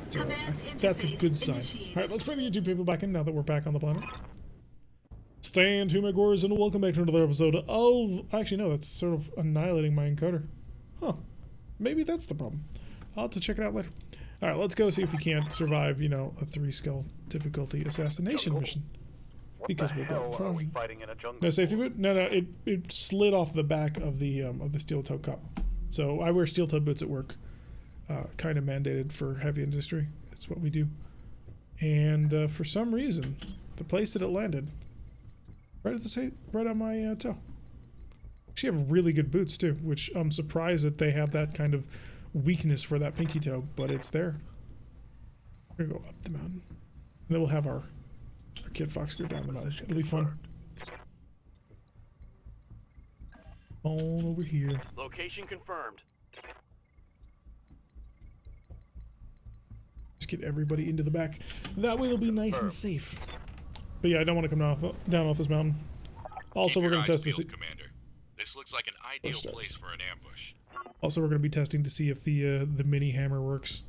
So that's a good sign. Alright, let's bring the YouTube people back in now that we're back on the planet. Stand to my gores and welcome back to another episode of... Actually, no, that's sort of annihilating my encoder. Huh. Maybe that's the problem. I'll have to check it out later. Alright, let's go see if we can't survive, you know, a 3-skill difficulty assassination mission. Because we're going no safety boot? No, it slid off the back of the steel toe cup. So I wear steel toe boots at work. Kind of mandated for heavy industry. It's what we do. And for some reason, the place that it landed, right on my toe. Actually have really good boots too, which I'm surprised that they have that kind of weakness for that pinky toe, but it's there. We're gonna go up the mountain. And then we'll have our Kid Fox go down the mountain. It'll be fun. On over here. Location confirmed. Just get everybody into the back. That way it'll be nice and safe. But yeah, I don't want to come down off this mountain. Also, we're going to test this. Commander. This looks like an ideal place for an ambush. Also, we're going to be testing to see if the mini hammer works.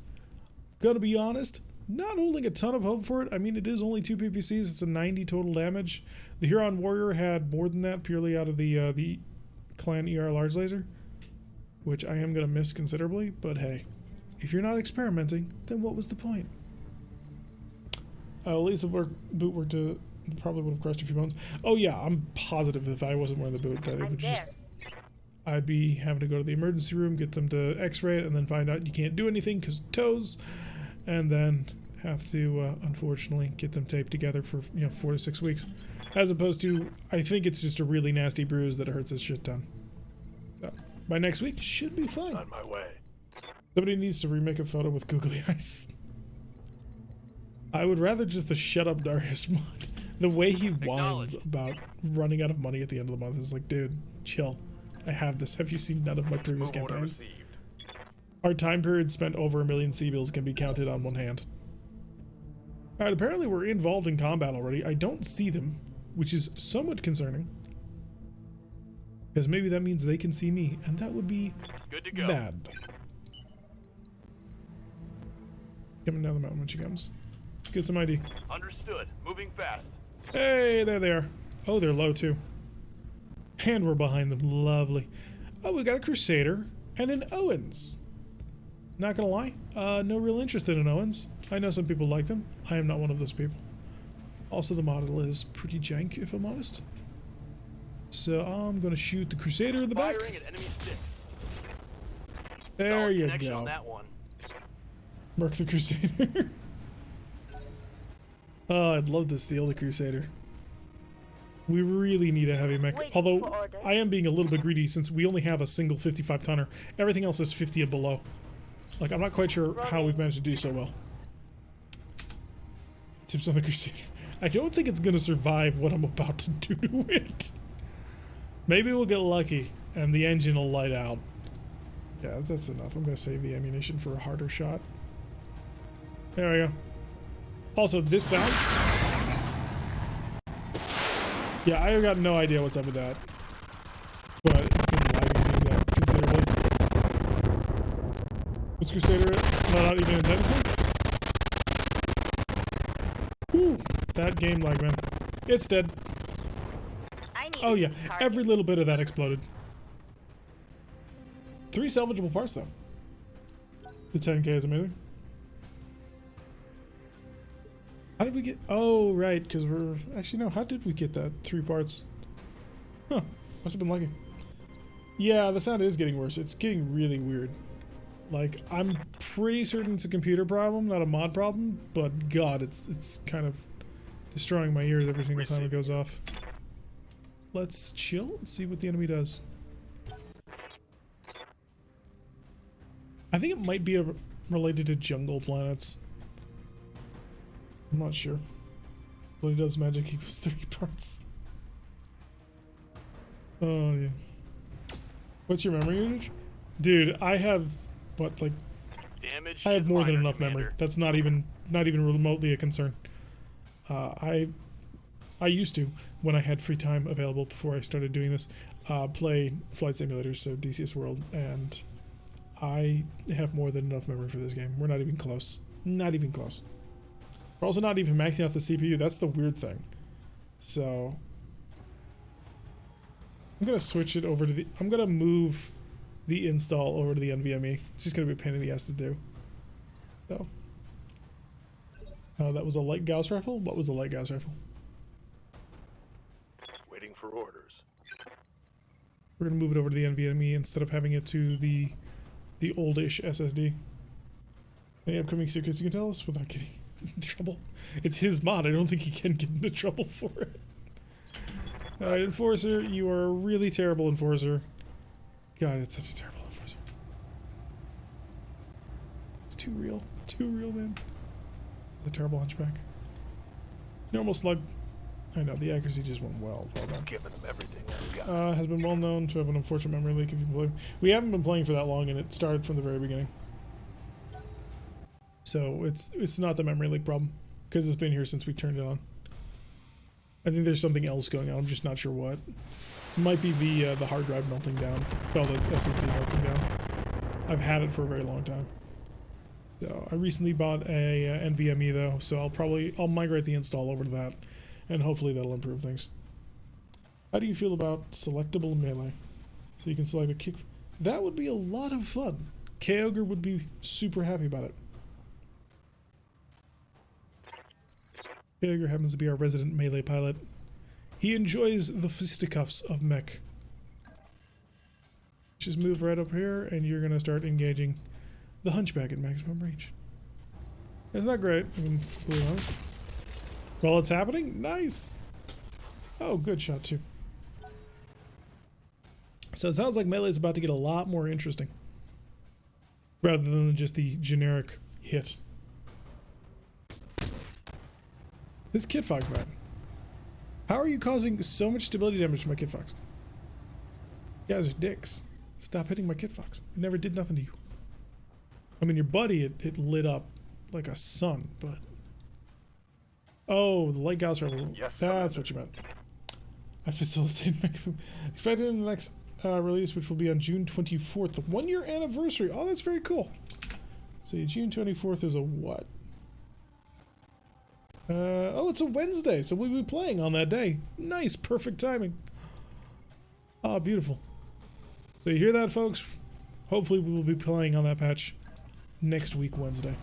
Gonna be honest, not holding a ton of hope for it. I mean, it is only 2 PPCs. It's a 90 total damage. The Huron Warrior had more than that purely out of the Clan ER Large Laser, which I am going to miss considerably, but hey, if you're not experimenting, then what was the point? At least the boot worked probably would have crushed a few bones. Oh yeah, I'm positive if I wasn't wearing the boot that it would just... I'd be having to go to the emergency room, get them to x-ray it, and then find out you can't do anything because toes, and then have to, unfortunately, get them taped together for, 4 to 6 weeks. As opposed to, I think it's just a really nasty bruise that hurts a shit ton. So, by next week, should be fine. On my way. Somebody needs to remake a photo with googly eyes. I would rather just the shut up Darius mod. The way he whines about running out of money at the end of the month is like, dude, chill. I have this. Have you seen none of my previous campaigns? Our time period spent over 1 million C-bills can be counted on one hand. Alright, apparently we're involved in combat already. I don't see them, which is somewhat concerning. Because maybe that means they can see me, and that would be bad. Coming down the mountain when she comes. Get some ID. Understood. Moving fast. Hey, there they are. Oh, they're low too. And we're behind them. Lovely. Oh, we got a Crusader and an Owens. Not gonna lie, no real interest in an Owens. I know some people like them. I am not one of those people. Also, the model is pretty jank, if I'm honest. So I'm gonna shoot the Crusader in the back. There you go. On that one. Mark the Crusader. Oh, I'd love to steal the Crusader. We really need a heavy mech. Although, I am being a little bit greedy since we only have a single 55-tonner. Everything else is 50 and below. Like, I'm not quite sure how we've managed to do so well. Tips on the Crusader. I don't think it's going to survive what I'm about to do to it. Maybe we'll get lucky and the engine will light out. Yeah, that's enough. I'm going to save the ammunition for a harder shot. There we go. Also, this sound... Yeah, I got no idea what's up with that. But it's been lagging things out considerably. Was Crusader not even intended? Whew, that game lag, man. It's dead. Oh yeah, every little bit of that exploded. 3 salvageable parts though. The 10k is amazing. How did we get... Oh, right, because we're... Actually, no, how did we get that? 3 parts. Huh, must have been lucky. Yeah, the sound is getting worse. It's getting really weird. Like, I'm pretty certain it's a computer problem, not a mod problem, but God, it's kind of destroying my ears every single time it goes off. Let's chill and see what the enemy does. I think it might be related to jungle planets. I'm not sure. When he does magic equals 3 parts. Oh yeah. What's your memory unit? Dude, I have what, like I have more than enough memory. That's not even remotely a concern. I used to, when I had free time available before I started doing this, play flight simulators, so DCS World, and I have more than enough memory for this game. We're not even close. Not even close. We're also not even maxing out the CPU. That's the weird thing. So I'm gonna switch it over to the. I'm gonna move the install over to the NVMe. It's just gonna be a pain in the ass to do. So that was a light Gauss rifle. What was a light Gauss rifle? Waiting for orders. We're gonna move it over to the NVMe instead of having it to the oldish SSD. Any upcoming secrets you can tell us without getting into trouble? It's his mod. I don't think he can get into trouble for it. Alright, Enforcer, you are a really terrible Enforcer. God, it's such a terrible Enforcer. It's too real. Too real, man. It's a terrible Hunchback. Normal Slug. I know, the accuracy just went well. Well done. Giving them everything I've got. Has been well known to have an unfortunate memory leak if you play. We haven't been playing for that long, and it started from the very beginning. So it's not the memory leak problem, because it's been here since we turned it on. I think there's something else going on. I'm just not sure what. It might be the hard drive melting down. Well, the SSD melting down. I've had it for a very long time. So I recently bought a NVMe though, so I'll migrate the install over to that, and hopefully that'll improve things. How do you feel about selectable melee? So you can select a kick. That would be a lot of fun. Kyogre would be super happy about it. Kyogre happens to be our resident melee pilot. He enjoys the fisticuffs of mech. Just move right up here, and you're gonna start engaging the Hunchback at maximum range. It's not great, I mean, to be honest. While it's happening, nice. Oh, good shot too. So it sounds like melee is about to get a lot more interesting, rather than just the generic hit. This Kit Fox, man. How are you causing so much stability damage to my Kit Fox? You guys are dicks. Stop hitting my Kit Fox. It never did nothing to you. I mean, your buddy, it lit up like a sun, but... Oh, the light Gauss rifle. Yes, that's what you meant. I facilitate expected in the next release, which will be on June 24th, the 1-year anniversary. Oh, that's very cool. So June 24th is a what? Oh, it's a Wednesday, so we'll be playing on that day. Nice, perfect timing. Ah, beautiful. So you hear that, folks? Hopefully we will be playing on that patch next week, Wednesday.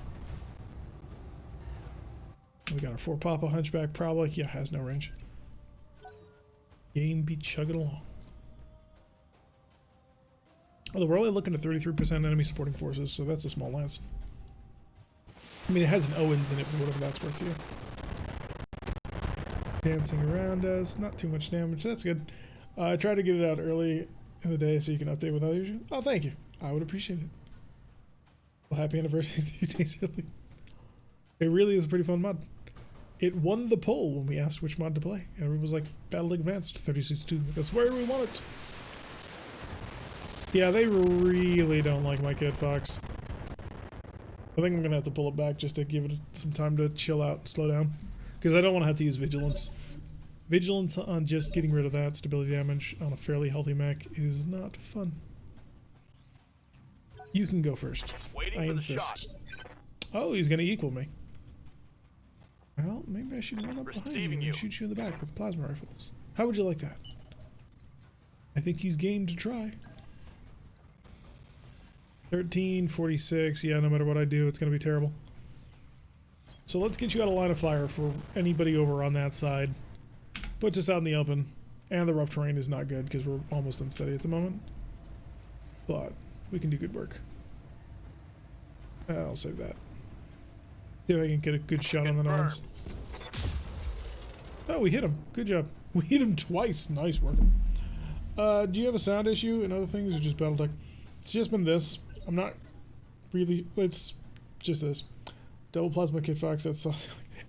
We got our 4 Papa Hunchback, probably. Yeah, has no range. Game be chugging along. Although we're only looking at 33% enemy supporting forces, so that's a small lance. I mean, it has an Owens in it, for whatever that's worth to you. Dancing around us, not too much damage, that's good. I tried to get it out early in the day so you can update without issue. Oh, thank you. I would appreciate it. Well, happy anniversary to you, Daisy. It really is a pretty fun mod. It won the poll when we asked which mod to play, and everyone was like, BattleTech Advanced 36.2. That's where we want it. Yeah, they really don't like my Kit Fox. I think I'm gonna have to pull it back just to give it some time to chill out and slow down. Because I don't want to have to use Vigilance. Vigilance on just getting rid of that stability damage on a fairly healthy mech is not fun. You can go first. I insist. Oh, he's gonna equal me. Well, maybe I should run up behind you and shoot you in the back with plasma rifles. How would you like that? I think he's game to try. 1346. Yeah, no matter what I do, it's gonna be terrible. So let's get you out of line of fire for anybody over on that side. Puts us out in the open. And the rough terrain is not good because we're almost unsteady at the moment. But we can do good work. I'll save that. See if I can get a good shot on the Norns. Oh, we hit him. Good job. We hit him twice. Nice work. Do you have a sound issue and other things, or just BattleTech? It's just been this. I'm not really... It's just this. Double Plasma Kit Fox. That's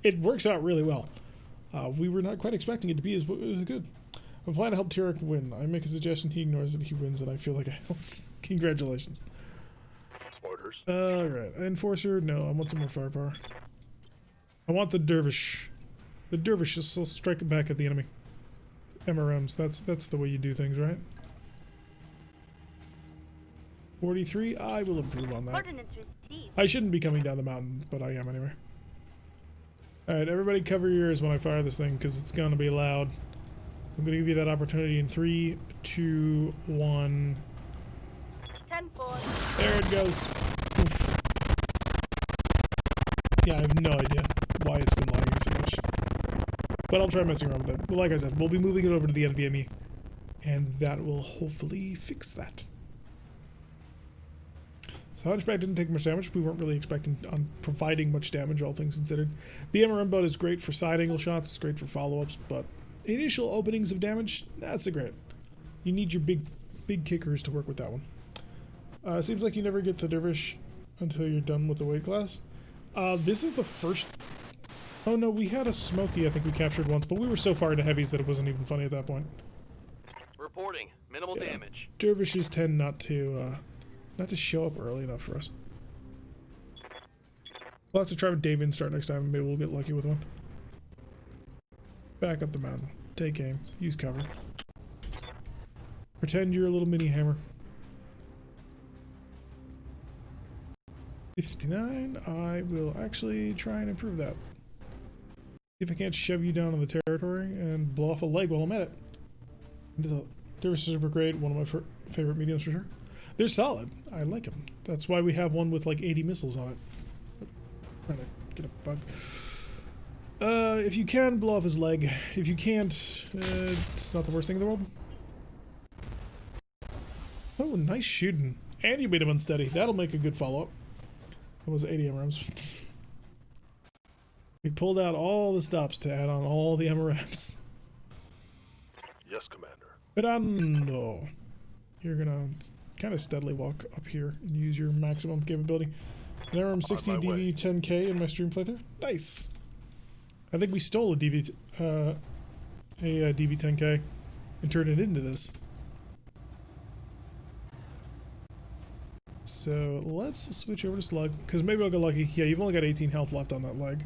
it works out really well. We were not quite expecting it to be as good. I'm planning to help Tyrek win. I make a suggestion, he ignores it, he wins, and I feel like I helped. Congratulations. Orders. Alright, Enforcer, no, I want some more firepower. I want the Dervish. The Dervish will strike back at the enemy. MRMs, that's the way you do things, right? 43. I will improve on that. Ordnance received. I shouldn't be coming down the mountain, but I am anyway. Alright, everybody cover your ears when I fire this thing, because it's going to be loud. I'm going to give you that opportunity in 3, 2, 1. 10-4. There it goes. Oof. Yeah, I have no idea why it's been lagging so much. But I'll try messing around with it. Well, like I said, we'll be moving it over to the NVMe, and that will hopefully fix that. So Hunchback didn't take much damage. We weren't really expecting on providing much damage, all things considered. The MRM boat is great for side angle shots. It's great for follow-ups, but initial openings of damage, that's a great. You need your big kickers to work with that one. Seems like you never get to Dervish until you're done with the weight class. This is the first... Oh no, we had a Smoky I think we captured once, but we were so far into heavies that it wasn't even funny at that point. Reporting. Minimal damage. Dervishes tend not to show up early enough for us. We'll have to try with Dave and start next time, and maybe we'll get lucky with one. Back up the mountain. Take aim. Use cover. Pretend you're a little mini hammer. 59. I will actually try and improve that. See if I can't shove you down on the territory and blow off a leg while I'm at it. The Dervishes are great. One of my favorite mediums for sure. They're solid. I like them. That's why we have one with like 80 missiles on it. Trying to get a bug. If you can, blow off his leg. If you can't, it's not the worst thing in the world. Oh, nice shooting. And you made him unsteady. That'll make a good follow-up. That was 80 MRMs. We pulled out all the stops to add on all the MRMs. Yes, Commander. But you're gonna kind of steadily walk up here and use your maximum capability. An MRM 60 DV 10K in my stream playthrough. Nice. I think we stole a DV 10K and turned it into this. So let's switch over to Slug, because maybe I'll get lucky. Yeah, you've only got 18 health left on that leg.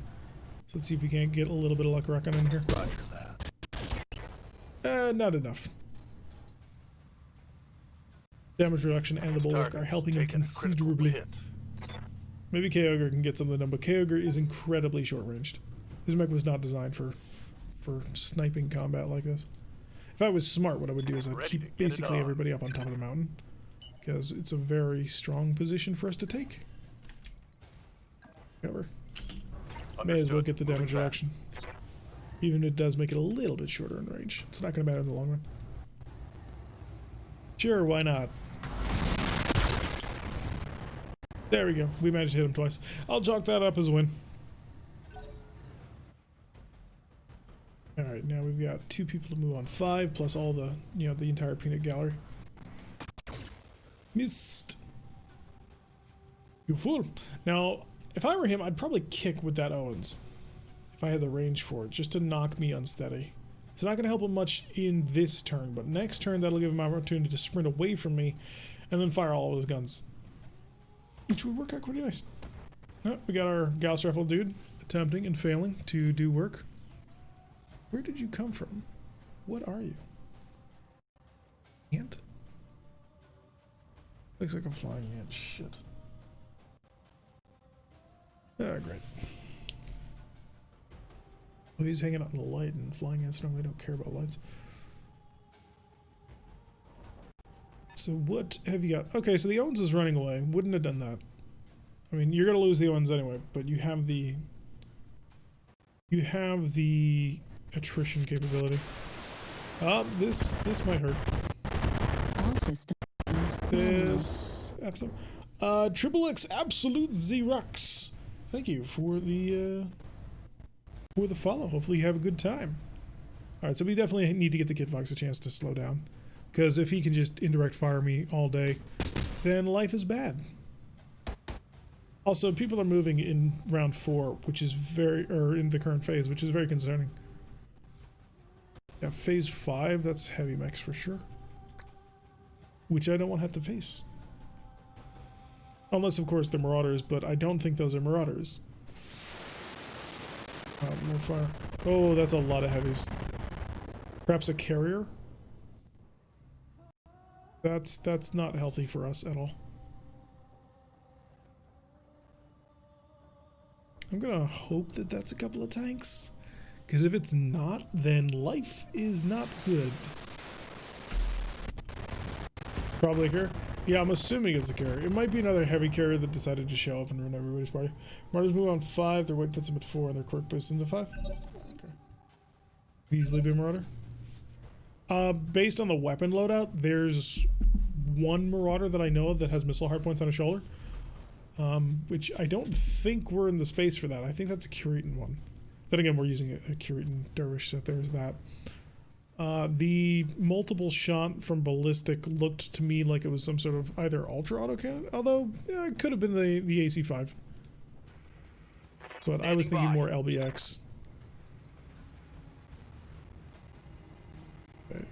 So let's see if we can't get a little bit of luck rocking in here. Roger that. Not enough. Damage reduction and the bulwark are helping him considerably. Maybe Kyogre can get something done, but Kyogre is incredibly short-ranged. This mech was not designed for sniping combat like this. If I was smart, what I would do is I'd keep basically everybody up on top of the mountain, because it's a very strong position for us to take. Cover. May as well get the damage reduction. Even if it does make it a little bit shorter in range. It's not going to matter in the long run. Sure, why not? There we go. We managed to hit him twice. I'll chalk that up as a win. Alright, now we've got 2 people to move on 5, plus all the, the entire peanut gallery. Missed. You fool. Now, if I were him, I'd probably kick with that Owens. If I had the range for it, just to knock me unsteady. It's not going to help him much in this turn, but next turn that'll give him an opportunity to sprint away from me and then fire all of his guns. Which would work out pretty nice. Oh, we got our Gauss Rifle dude attempting and failing to do work. Where did you come from? What are you? Ant? Looks like a flying ant. Shit. Ah, great. Oh, he's hanging out in the light, and flying ants normally don't care about lights. So what have you got? Okay, so the Owens is running away. Wouldn't have done that. I mean, you're gonna lose the Owens anyway, but you have the attrition capability. This might hurt. All systems. This Triple X Absolute Xerox. Thank you for the follow. Hopefully you have a good time. Alright, so we definitely need to get the Kid Fox a chance to slow down. Because if he can just indirect fire me all day, then life is bad. Also, people are moving in round 4, which is in the current phase, which is very concerning. Yeah, phase 5, that's heavy mechs for sure. Which I don't want to have to face. Unless, of course, they're Marauders, but I don't think those are Marauders. More fire. Oh, that's a lot of heavies. Perhaps a carrier? That's not healthy for us at all. I'm gonna hope that that's a couple of tanks. Because if it's not, then life is not good. Probably a carrier. Yeah, I'm assuming it's a carrier. It might be another heavy carrier that decided to show up and ruin everybody's party. Marauders move on 5, their weight puts them at 4, and their quirk puts them to 5. Okay. Easily be Marauder. Based on the weapon loadout, there's one Marauder that I know of that has missile hardpoints on his shoulder. Which I don't think we're in the space for that. I think that's a Kuritan one. Then again, we're using a Kuritan Dervish, so there's that. The multiple shot from ballistic looked to me like it was some sort of either ultra autocannon, although yeah, it could have been the AC5. But I was thinking more LBX. Okay.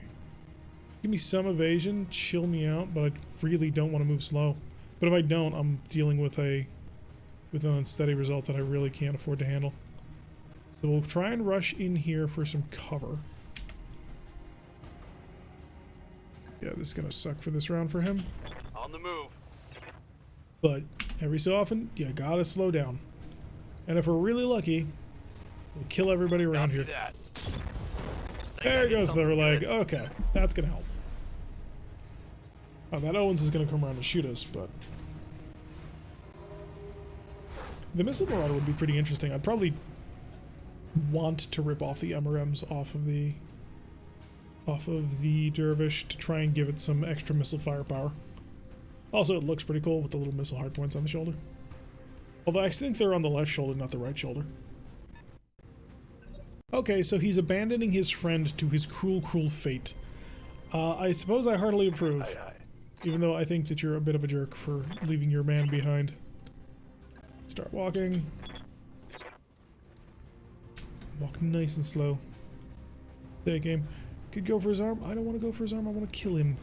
Give me some evasion, chill me out, but I really don't want to move slow. But if I don't, I'm dealing with an unsteady result that I really can't afford to handle. So we'll try and rush in here for some cover. Yeah, this is gonna suck for this round for him. On the move. But every so often, you gotta slow down. And if we're really lucky, we'll kill everybody around here. There goes their leg. Okay, that's gonna help. Oh, that Owens is gonna come around and shoot us, but the missile Marauder would be pretty interesting. I'd probably want to rip off the MRMs off of the Dervish to try and give it some extra missile firepower. Also, it looks pretty cool with the little missile hardpoints on the shoulder. Although I think they're on the left shoulder, not the right shoulder. Okay, so he's abandoning his friend to his cruel, cruel fate. I suppose I heartily approve. Aye, aye. Even though I think that you're a bit of a jerk for leaving your man behind. Start walking. Walk nice and slow. Take aim. Could go for his arm. I don't want to go for his arm. I want to kill him.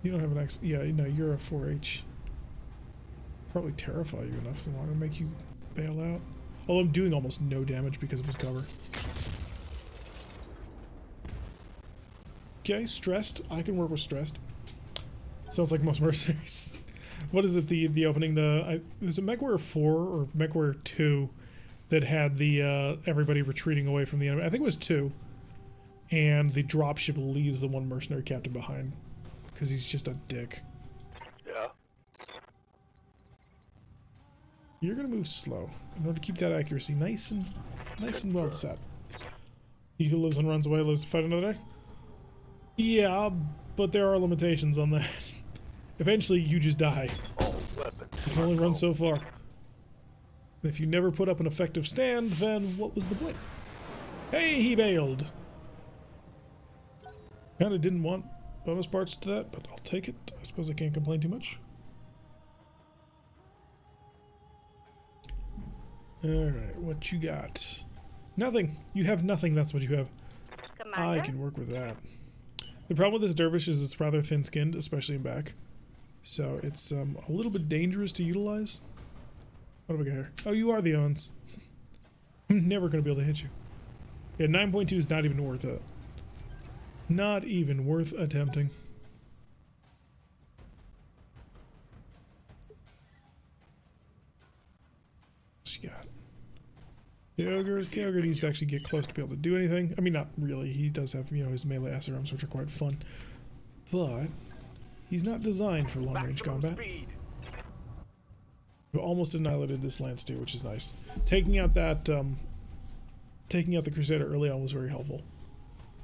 You don't have an X. Yeah, no, you're a 4H. Probably terrify you enough to want to make you bail out. Although I'm doing almost no damage because of his cover. Okay, stressed. I can work with stressed. Sounds like most mercenaries. What is it? The opening? It was a MechWarrior 4 or MechWarrior 2 that had the everybody retreating away from the enemy. I think it was 2. And the dropship leaves the one mercenary captain behind because he's just a dick. Yeah. You're gonna move slow in order to keep that accuracy nice and well set. He who lives and runs away lives to fight another day. Yeah, but there are limitations on that. Eventually, you just die. All weapons. You can only run so far. If you never put up an effective stand, then what was the point? Hey, he bailed. Kinda didn't want bonus parts to that, but I'll take it. I suppose I can't complain too much. Alright, what you got? Nothing. You have nothing, that's what you have. I can work with that. The problem with this Dervish is it's rather thin-skinned, especially in back. So it's a little bit dangerous to utilize. What do we got here? Oh, you are the Owens. I'm never going to be able to hit you. Yeah, 9.2 is not even worth it. Not even worth attempting. What you got? Kyogre needs to actually get close to be able to do anything. I mean, not really. He does have, you know, his melee SRMs, which are quite fun. But he's not designed for long-range combat. We almost annihilated this lance too, which is nice. Taking out that, taking out the Crusader early on was very helpful.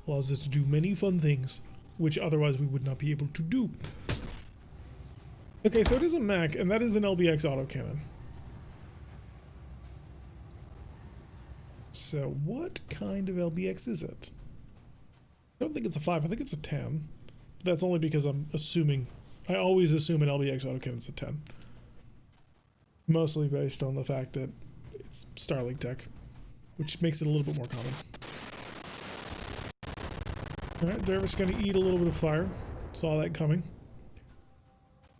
Allows us to do many fun things, which otherwise we would not be able to do. Okay, so it is a mech, and that is an LBX autocannon. So what kind of LBX is it? I don't think it's a 5, I think it's a 10. But that's only because I'm assuming, I always assume an LBX autocannon's a 10. Mostly based on the fact that it's Starlink tech, which makes it a little bit more common. Alright, Dervish gonna eat a little bit of fire. Saw that coming.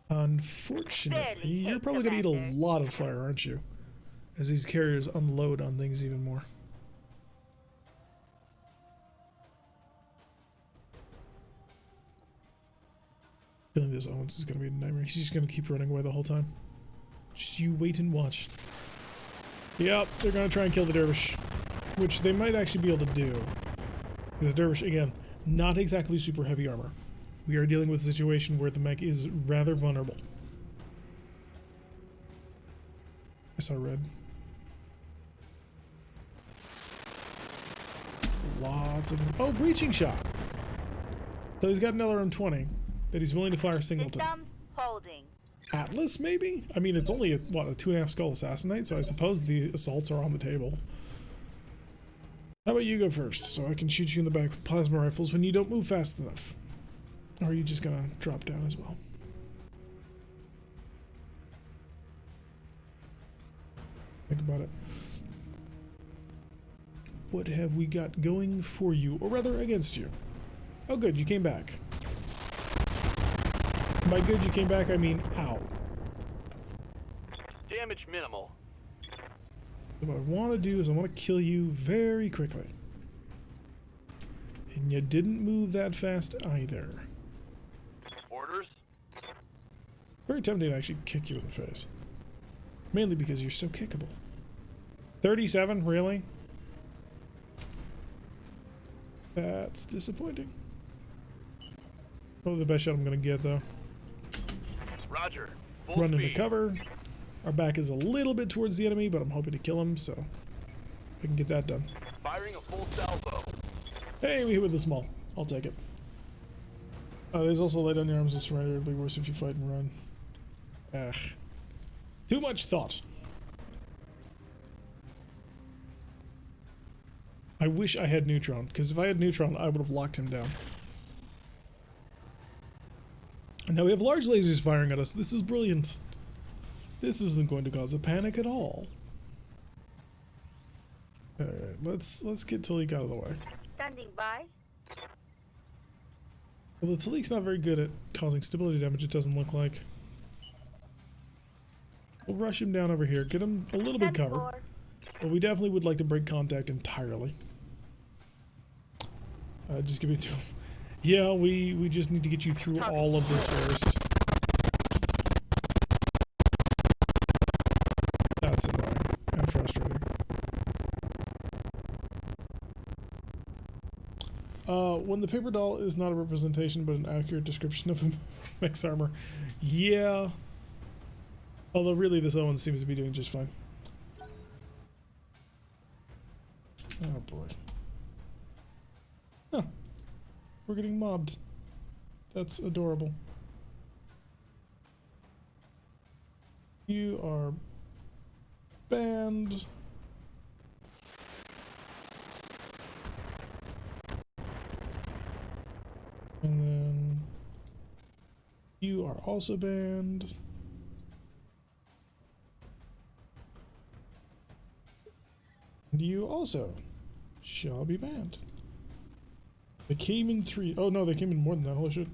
Unfortunately, you're probably gonna eat a lot of fire, aren't you? As these carriers unload on things even more. I feel like this Owens is gonna be a nightmare. He's just gonna keep running away the whole time. Just you wait and watch. Yep, they're gonna try and kill the dervish, which they might actually be able to do. Because dervish, again, not exactly super heavy armor. We are dealing with a situation where the mech is rather vulnerable. I saw red. Lots of... Oh, breaching shot! So he's got another M20 that he's willing to fire singleton. System holding. Atlas, maybe? I mean, it's only a 2.5 skull assassinate, so I suppose the assaults are on the table. How about you go first, so I can shoot you in the back with plasma rifles when you don't move fast enough? Or are you just gonna drop down as well? Think about it. What have we got going for you, or rather against you? Oh good, you came back. By good you came back, I mean ow. Damage minimal. What I want to do is I want to kill you very quickly. And you didn't move that fast either. Orders? Very tempting to actually kick you in the face. Mainly because you're so kickable. 37, really? That's disappointing. Probably the best shot I'm going to get, though. Roger. Full Run into speed. cover. Our back is a little bit towards the enemy, but I'm hoping to kill him, so I can get that done. Firing a full salvo. Hey, we hit with the small. I'll take it. There's also lay down your arms and surrender. It'll be worse if you fight and run. Ugh. Too much thought. I wish I had Neutron, because if I had Neutron, I would have locked him down. And now we have large lasers firing at us. This is brilliant. This isn't going to cause a panic at all. Alright, let's get Talik out of the way. Standing by. Well, the Talik's not very good at causing stability damage, it doesn't look like. We'll rush him down over here, get him a little bit cover. But we definitely would like to break contact entirely. Just give me two. Yeah, we just need to get you through all of this first. That's annoying and frustrating. When the paper doll is not a representation but an accurate description of a mech's armor. Yeah. Although really this other one seems to be doing just fine. Oh boy. Huh. We're getting mobbed. That's adorable. You are banned. And then you are also banned. And you also shall be banned. They came in 3. Oh no, they came in more than that. Holy shit.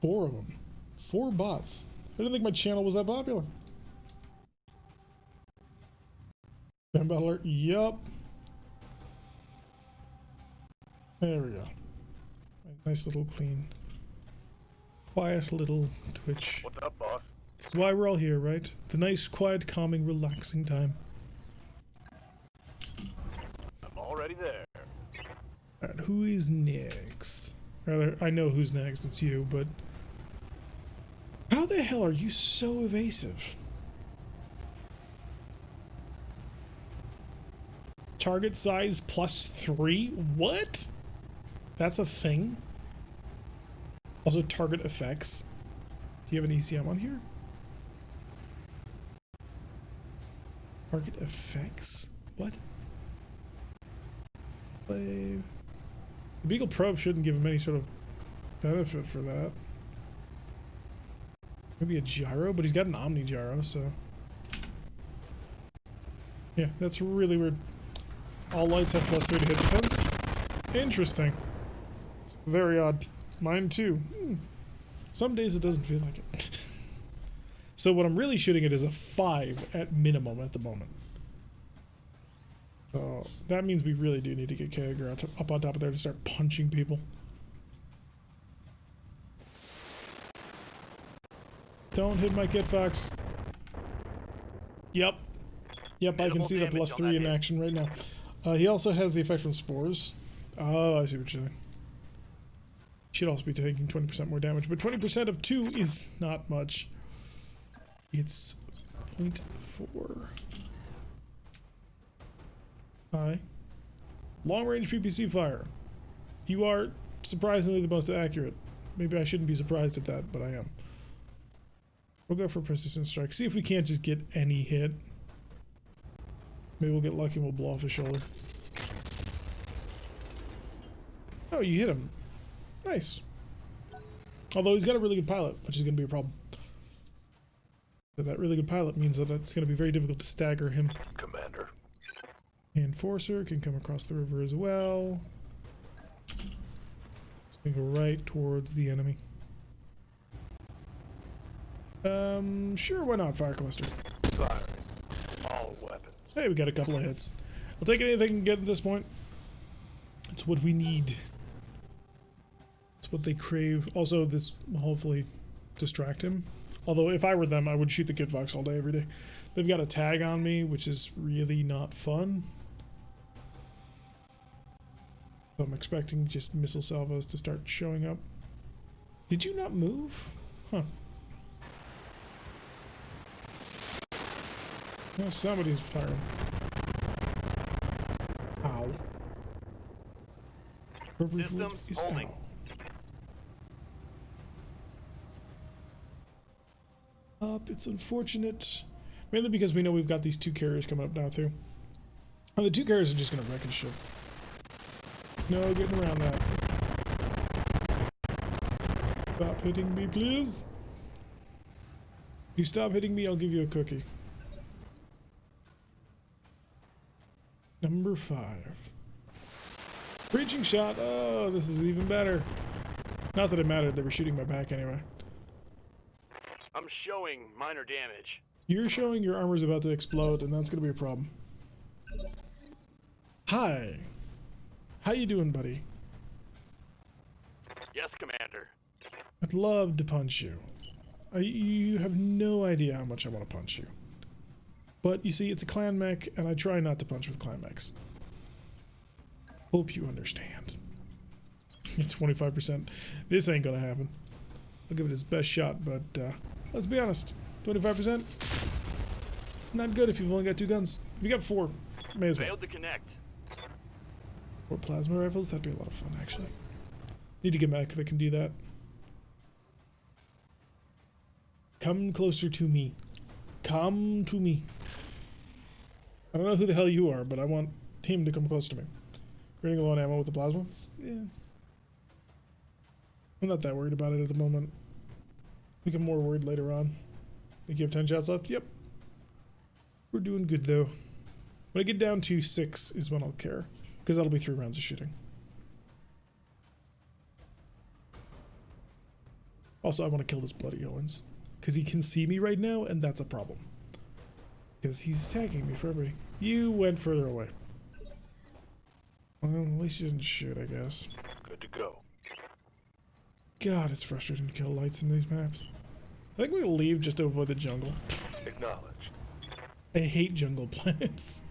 4 of them. 4 bots. I didn't think my channel was that popular. Ban battle alert. Yup. There we go. Nice little clean. Quiet little Twitch. What's up, boss? Why we're all here, right? The nice, quiet, calming, relaxing time. I'm already there. Alright, who is next? Rather, I know who's next, it's you, but... How the hell are you so evasive? Target size +3? What? That's a thing? Also target effects. Do you have an ECM on here? Target effects? What? The Beagle Probe shouldn't give him any sort of benefit for that. Maybe a gyro, but he's got an Omni gyro, so... Yeah, that's really weird. All lights have +3 to hit defense. Interesting. It's very odd. Mine too. Some days it doesn't feel like it. So what I'm really shooting at is a 5 at minimum at the moment. So that means we really do need to get Kager up on top of there to start punching people. Don't hit my Kit Fox. Yep. Yep, I can Minimal see the damage plus on 3 that in hit. action right now. He also has the effect from spores. Oh, I see what you're saying. Should also be taking 20% more damage, but 20% of 2 is not much. It's 0.4. Hi. Long range PPC fire. You are surprisingly the most accurate. Maybe I shouldn't be surprised at that, but I am. We'll go for persistent strike. See if we can't just get any hit. Maybe we'll get lucky and we'll blow off his shoulder. Oh, you hit him. Nice. Although he's got a really good pilot, which is going to be a problem. So that really good pilot means that it's going to be very difficult to stagger him. Commander. Enforcer can come across the river as well. So we go right towards the enemy. Sure, why not? Fire cluster. Firing. All weapons. Hey, we got a couple of hits. I'll take anything I can get at this point. It's what we need. It's what they crave. Also, this will hopefully distract him. Although, if I were them, I would shoot the Kid Fox all day, every day. They've got a tag on me, which is really not fun. So I'm expecting just missile salvos to start showing up. Did you not move? Huh. No, somebody's firing. Ow. Appropriate word Systems is holding. ow. Up, it's unfortunate. Mainly because we know we've got these 2 carriers coming up now too. And the 2 carriers are just gonna wreck his ship. No getting around that. Stop hitting me, please. If you stop hitting me, I'll give you a cookie. Number 5. Breaching shot. Oh, this is even better. Not that it mattered, they were shooting my back anyway. I'm showing minor damage. You're showing your armor's about to explode, and that's gonna be a problem. Hi. How you doing, buddy? Yes, Commander. I'd love to punch you. You have no idea how much I want to punch you. But you see, it's a clan mech, and I try not to punch with clan mechs. Hope you understand. It's 25%. This ain't gonna happen. I'll give it its best shot, but let's be honest. 25%? Not good if you've only got 2 guns. If you got 4, may as well. Failed to connect. 4 plasma rifles? That'd be a lot of fun, actually. Need to get mech that can do that. Come closer to me. Come to me. I don't know who the hell you are, but I want him to come close to me. Running low on ammo with the plasma? Yeah. I'm not that worried about it at the moment. I think I'm more worried later on. Think you have 10 shots left? Yep. We're doing good though. When I get down to 6 is when I'll care. Because that'll be 3 rounds of shooting. Also, I want to kill this bloody Owens. Because he can see me right now, and that's a problem. Because he's tagging me for everybody. You went further away. Well, at least you didn't shoot, I guess. Good to go. God, it's frustrating to kill lights in these maps. I think we'll leave just to avoid the jungle. Acknowledged. I hate jungle planets.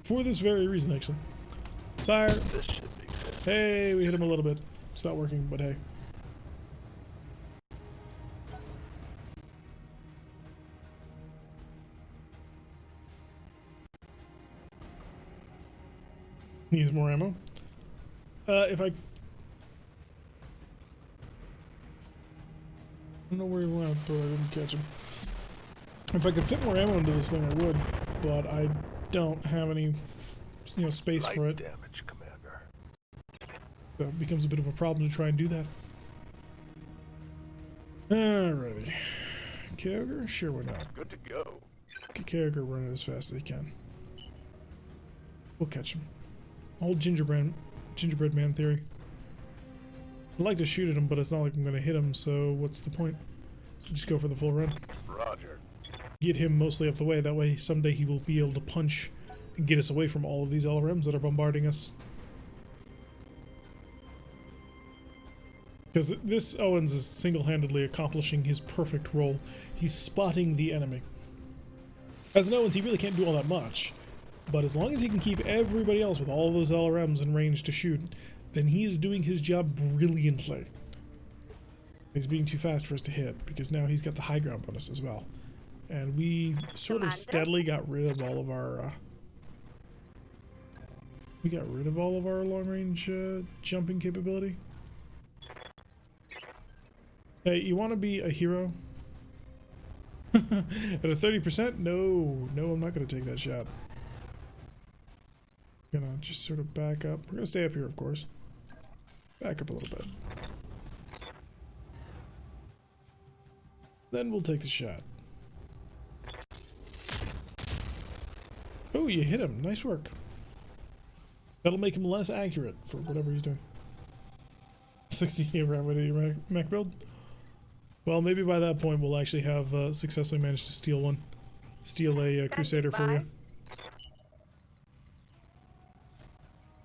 For this very reason, actually. Fire! This should be good. Hey, we hit him a little bit. It's not working, but hey. Needs more ammo. If I don't know where he went, but I didn't catch him. If I could fit more ammo into this thing, I would, but I don't have any, space Light for it. damage, Commander. So it becomes a bit of a problem to try and do that. Alrighty. Carrier? Sure, why not? Good to go. Get Carrier running as fast as he can. We'll catch him. Old gingerbread man theory. I'd like to shoot at him, but it's not like I'm going to hit him, so what's the point? Just go for the full run. Roger. Get him mostly up the way, that way someday he will be able to punch and get us away from all of these LRMs that are bombarding us. Because this Owens is single-handedly accomplishing his perfect role. He's spotting the enemy. As an Owens, he really can't do all that much. But as long as he can keep everybody else with all those LRMs in range to shoot, then he is doing his job brilliantly. He's being too fast for us to hit, because now he's got the high ground bonus as well. And we sort of steadily got rid of all of our... we got rid of all of our long-range jumping capability. Hey, you want to be a hero? At a 30%? No, I'm not going to take that shot. I'm gonna just sort of back up. We're gonna stay up here, of course. Back up a little bit. Then we'll take the shot. Oh, you hit him. Nice work. That'll make him less accurate for whatever he's doing. 60 around with your mech build? Well, maybe by that point we'll actually have successfully managed to steal one. Steal a Crusader for you.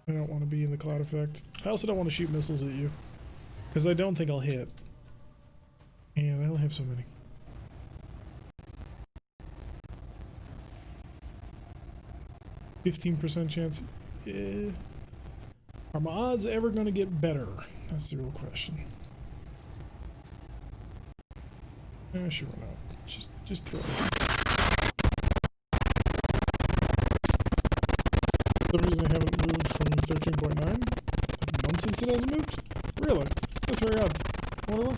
I don't want to be in the cloud effect. I also don't want to shoot missiles at you, because I don't think I'll hit. And I only have so many. %15 chance. Are my odds ever going to get better? That's the real question. Sure why not. Just throw it. For some reason I haven't moved from 13.9. A month since it hasn't moved? Really? That's very odd. I wonder why.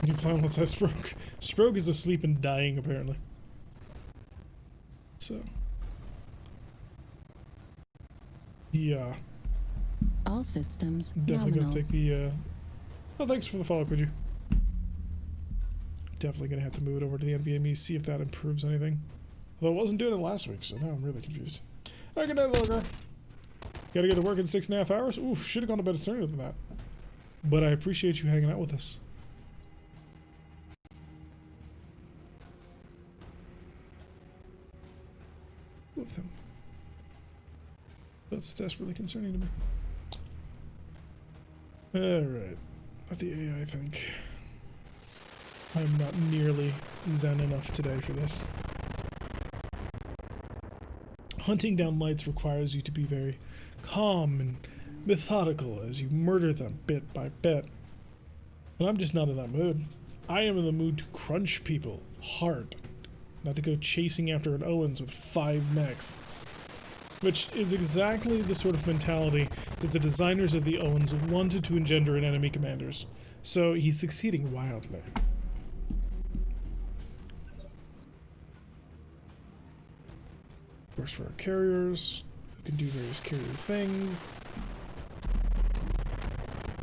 New plan, let's have Sproke. Sproke is asleep and dying, apparently. So. Yeah. All systems Definitely nominal. gonna take the, oh, thanks for the follow, could you? Definitely gonna have to move it over to the NVMe, see if that improves anything. Although I wasn't doing it last week, so now I'm really confused. Alright, good night, little girl. Gotta get to work in 6.5 hours? Ooh, should have gone to bed sooner than that. But I appreciate you hanging out with us. Move them. That's desperately concerning to me. Alright. Not the AI, I think. I'm not nearly zen enough today for this. Hunting down lights requires you to be very calm and methodical as you murder them bit by bit. And I'm just not in that mood. I am in the mood to crunch people hard, not to go chasing after an Owens with 5 mechs. Which is exactly the sort of mentality that the designers of the Owens wanted to engender in enemy commanders. So he's succeeding wildly. Of course, for our carriers, we can do various carrier things.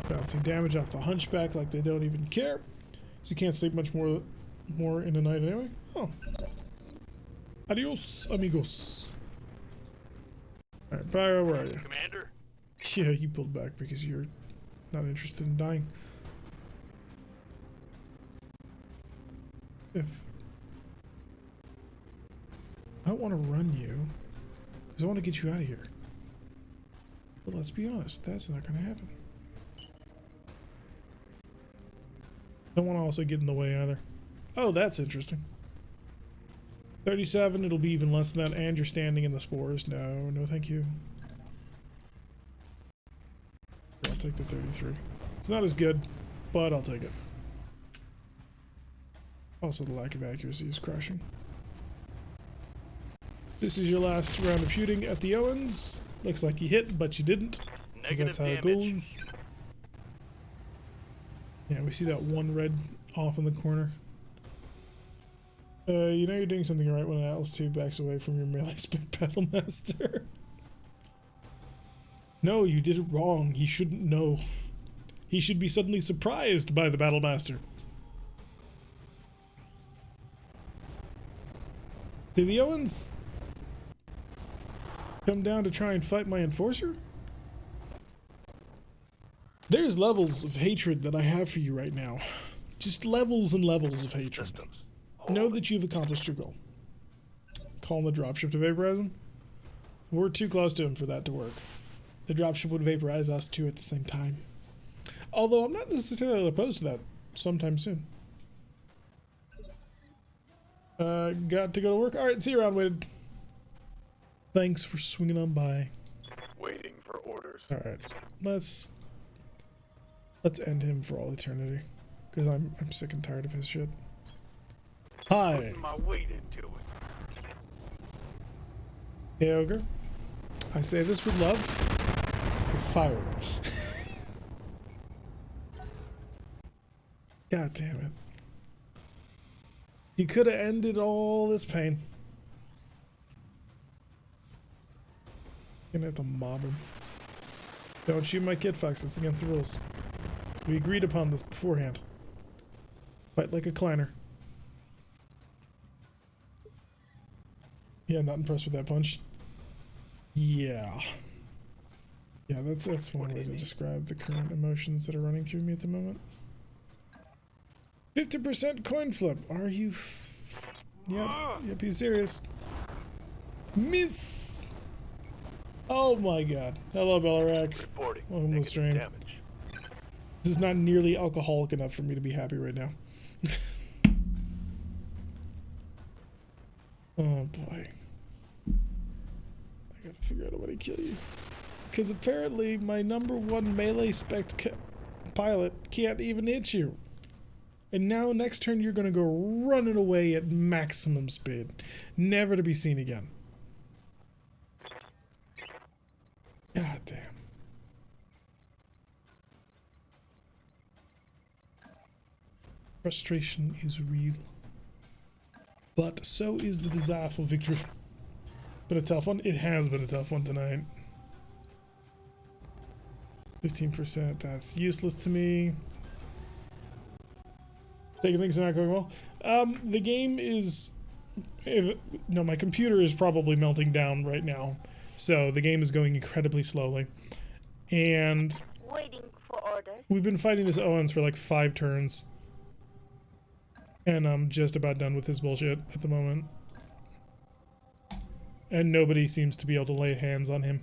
Bouncing damage off the hunchback like they don't even care. So you can't sleep much more in a night anyway. Oh. Adios, amigos. Alright, Pyro, where are you? Commander? Yeah, you pulled back because you're not interested in dying. If I don't want to run you, because I want to get you out of here. But let's be honest, that's not going to happen. Don't want to also get in the way either. Oh, that's interesting. 37, it'll be even less than that, and you're standing in the spores. No, no thank you. I'll take the 33. It's not as good, but I'll take it. Also, the lack of accuracy is crushing. This is your last round of shooting at the Owens. Looks like you hit, but you didn't. That's how it goes. Yeah, we see that one red off in the corner. You know you're doing something right when Atlas 2 backs away from your melee spec Battlemaster. No, you did it wrong. He shouldn't know. He should be suddenly surprised by the Battlemaster. Did the Owens come down to try and fight my Enforcer? There's levels of hatred that I have for you right now. Just levels and levels of hatred. Know that you've accomplished your goal. Calling the dropship to vaporize him? We're too close to him for that to work. The dropship would vaporize us too at the same time. Although I'm not necessarily opposed to that sometime soon. Got to go to work. All right, see you around, Wade. Thanks for swinging on by. Waiting for orders. All right, let's end him for all eternity, because I'm sick and tired of his shit. Hi. Putting my weight into it. Hey, Ogre. I say this with love. With fireworks. God damn it. You could have ended all this pain. Gonna have to mob him. Don't shoot my kid, Fox. It's against the rules. We agreed upon this beforehand. Fight like a clanner. Yeah, not impressed with that punch. Yeah. Yeah, that's one way to describe the current emotions that are running through me at the moment. 50% coin flip. Are you? Yep, he's serious. Miss. Oh my god. Hello, Bellarak. Reporting. Welcome to the stream. Damage. This is not nearly alcoholic enough for me to be happy right now. Oh boy. I gotta figure out a way to kill you. Because apparently my #1 melee spec pilot can't even hit you. And now next turn you're gonna go running away at maximum speed. Never to be seen again. God damn. Frustration is real. But so is the desire for victory. Been a tough one. It has been a tough one tonight. 15%, that's useless to me. Taking things are not going well. The game is... no, my computer is probably melting down right now. So the game is going incredibly slowly. And... Waiting for orders. we've been fighting this Owens for like 5 turns. And I'm just about done with his bullshit at the moment. And nobody seems to be able to lay hands on him.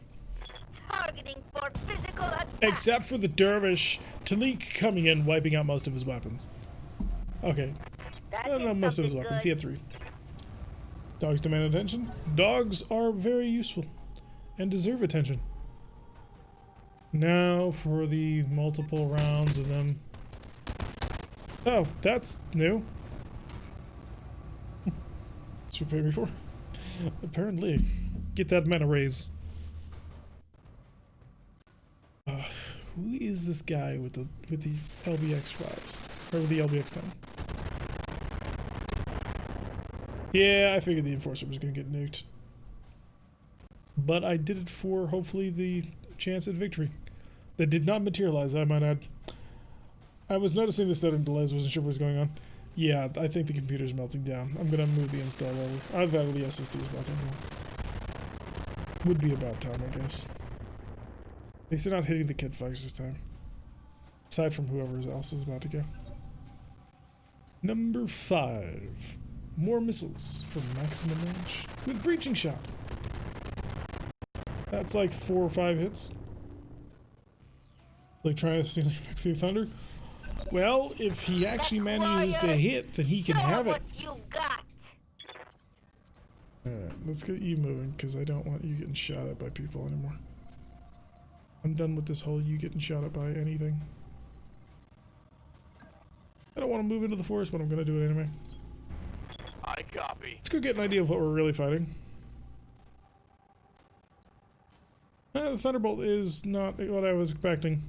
Targeting for physical attack. Except for the dervish Talik coming in, wiping out most of his weapons. Okay. That Not is most of his something weapons. good. He had 3. Dogs demand attention. Dogs are very useful. And deserve attention. Now for the multiple rounds of them. Oh, that's new. That's what you paid me for. Apparently. Get that mana raise. Who is this guy with the LBX files? Or with the LBX 10? Yeah, I figured the Enforcer was gonna get nuked. But I did it for hopefully the chance at victory. That did not materialize, I might add. I was noticing the stuttering delays, wasn't sure what was going on. Yeah, I think the computer's melting down. I'm gonna move the install over. Either that or the SSD is melting down. Would be about time, I guess. At least they're not hitting the kid fights this time. Aside from whoever else is about to go. Number 5. More missiles for maximum range. With breaching shot. That's like 4 or 5 hits. Like trying to steal through thunder. Well, if he actually manages to hit, then he can have it. What you got. Alright, let's get you moving, because I don't want you getting shot at by people anymore. I'm done with this whole you getting shot at by anything. I don't want to move into the forest, but I'm going to do it anyway. I copy. Let's go get an idea of what we're really fighting. The Thunderbolt is not what I was expecting.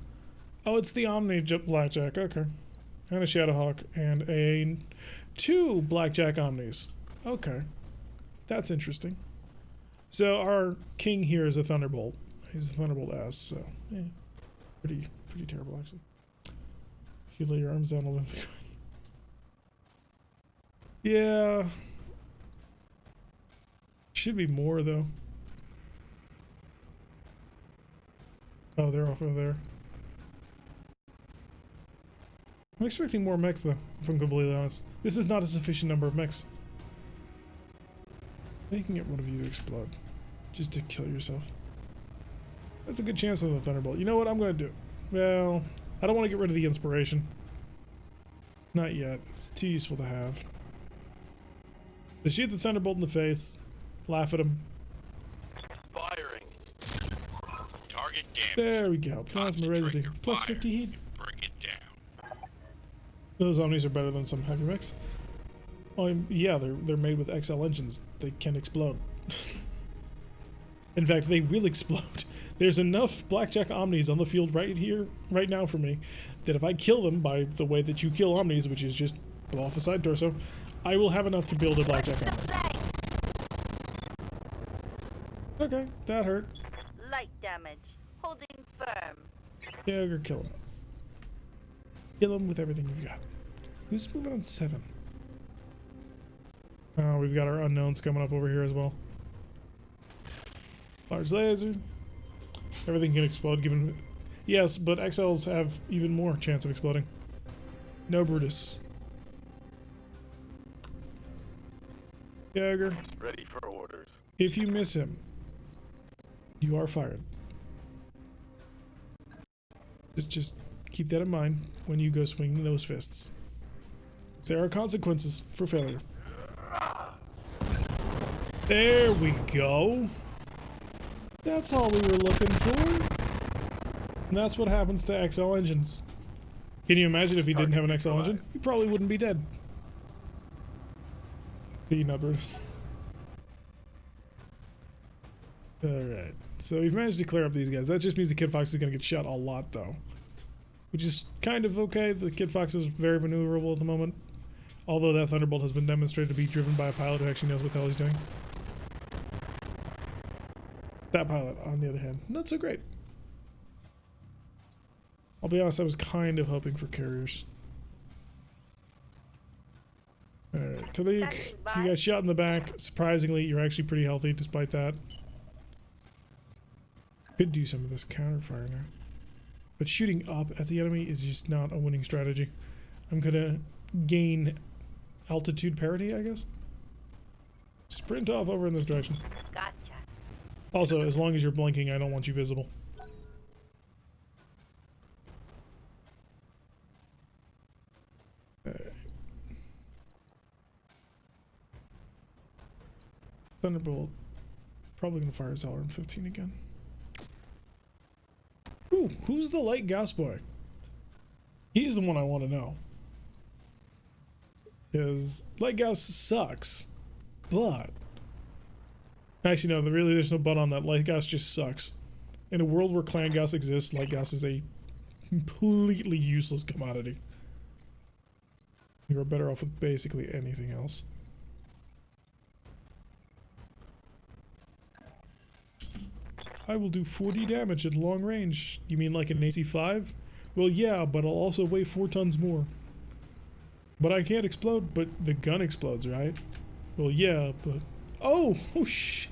Oh, it's the Omni Blackjack, okay. And a Shadowhawk, and 2 Blackjack Omnis. Okay. That's interesting. So our king here is a Thunderbolt. He's a Thunderbolt ass, so yeah. Pretty terrible actually. If you lay your arms down a little bit. Yeah. Should be more though. Oh, they're off over there. I'm expecting more mechs though, if I'm completely honest. This is not a sufficient number of mechs. You can get one of you to explode. Just to kill yourself. That's a good chance on the Thunderbolt. You know what I'm gonna do? Well, I don't want to get rid of the inspiration. Not yet. It's too useful to have. They shoot the Thunderbolt in the face, laugh at him. Firing. Target damage. There we go. Plasma Concentrate residue. your Plus fire. 50 heat. Bring it down. Those Omnis are better than some heavy mechs. Oh, yeah, they're made with XL engines. They can explode. In fact, they will explode. There's enough Blackjack Omnis on the field right here, right now for me, that if I kill them by the way that you kill Omnis, which is just blow off a side torso, I will have enough to build a Blackjack Omni. Okay, that hurt. Light damage. Holding firm. Yeah, or kill him. Kill him with everything you've got. Who's moving on 7? Oh, we've got our unknowns coming up over here as well. Large laser. Everything can explode given... Yes, but XLs have even more chance of exploding. No Brutus. Jagger. Ready for orders. If you miss him, you are fired. Just keep that in mind when you go swinging those fists. There are consequences for failure. There we go. That's all we were looking for. And that's what happens to XL engines. Can you imagine if he didn't have an XL engine? He probably wouldn't be dead. The numbers. Alright. So we've managed to clear up these guys. That just means the Kid Fox is going to get shot a lot, though. Which is kind of okay. The Kid Fox is very maneuverable at the moment. Although that Thunderbolt has been demonstrated to be driven by a pilot who actually knows what the hell he's doing. That pilot, on the other hand, not so great. I'll be honest, I was kind of hoping for carriers. Alright, Talik, you got shot in the back. Surprisingly, you're actually pretty healthy despite that. Could do some of this counterfire now. But shooting up at the enemy is just not a winning strategy. I'm gonna gain altitude parity, I guess. Sprint off over in this direction. Gotcha. Also, as long as you're blinking, I don't want you visible. Thunderbolt. Probably gonna fire his LRM-15 again. Ooh, who's the light gas boy? He's the one I want to know. Because light gas sucks, but... Actually, no, really there's no but on that. Light gas just sucks. In a world where clan gas exists, light gas is a completely useless commodity. You're better off with basically anything else. I will do 40 damage at long range. You mean like an AC-5? Well, yeah, but I'll also weigh 4 tons more. But I can't explode, but the gun explodes, right? Well, yeah, but... Oh! Oh, shit!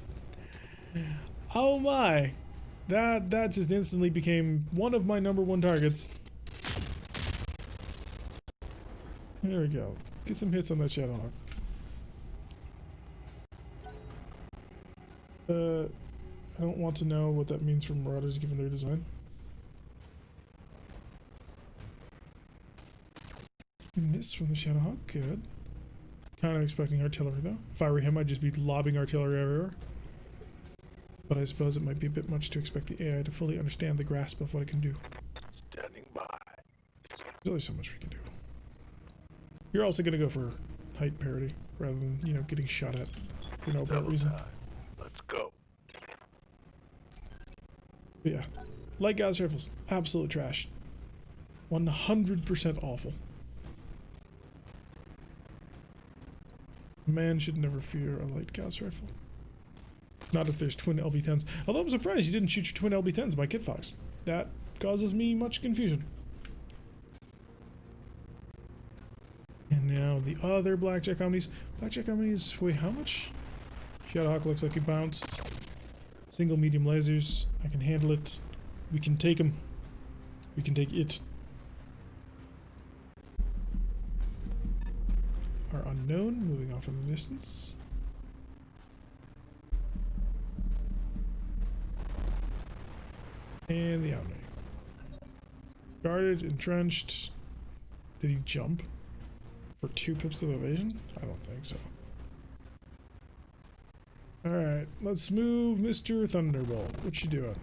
Oh my! That just instantly became one of my #1 targets. There we go. Get some hits on that Shadowhawk. I don't want to know what that means for Marauders given their design. Miss from the Shadowhawk, good. Kind of expecting artillery though. If I were him, I'd just be lobbing artillery everywhere. But I suppose it might be a bit much to expect the AI to fully understand the grasp of what it can do. Standing by. There's only so much we can do. You're also gonna go for height parity rather than, you know, getting shot at for no apparent reason. Let's go. But yeah, light gas rifles, absolute trash. 100% awful. Man should never fear a light gas rifle. Not if there's twin LB-10s. Although I'm surprised you didn't shoot your twin LB-10s by Kid Fox. That causes me much confusion. And now the other Blackjack Omnis. Blackjack Omnis, wait, how much? Shadowhawk looks like he bounced. Single medium lasers. I can handle it. We can take him. We can take it. Our unknown moving off in the distance. And the Omni. Guarded, entrenched. Did he jump? For 2 pips of evasion? I don't think so. Alright, let's move Mr. Thunderbolt. What you doing?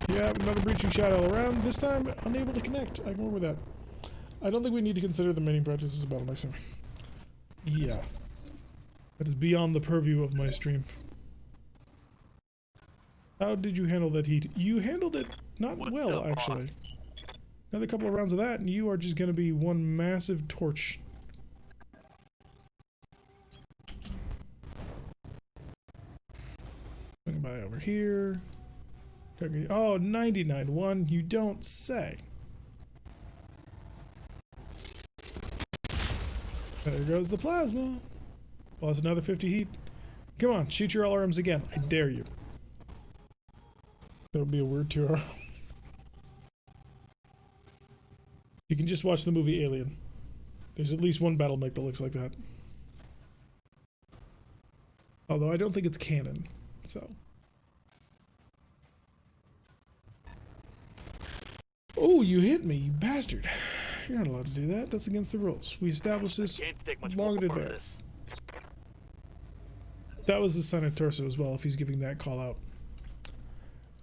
Yeah, another breaching shot all around. This time, unable to connect. I can work with that. I don't think we need to consider the main practices of BattleTech. Yeah. That is beyond the purview of my stream. How did you handle that heat? You handled it not well, actually. Another couple of rounds of that, and you are just going to be one massive torch. Swing by over here. Oh, 99-1, you don't say. There goes the plasma. Plus another 50 heat. Come on, shoot your alarms again. I dare you. That would be a weird 2 hour. You can just watch the movie Alien. There's at least one battle mech that looks like that. Although I don't think it's canon, so. Oh, you hit me, you bastard. You're not allowed to do that. That's against the rules. We established this long in advance. That was the Senate torso as well, if he's giving that call out.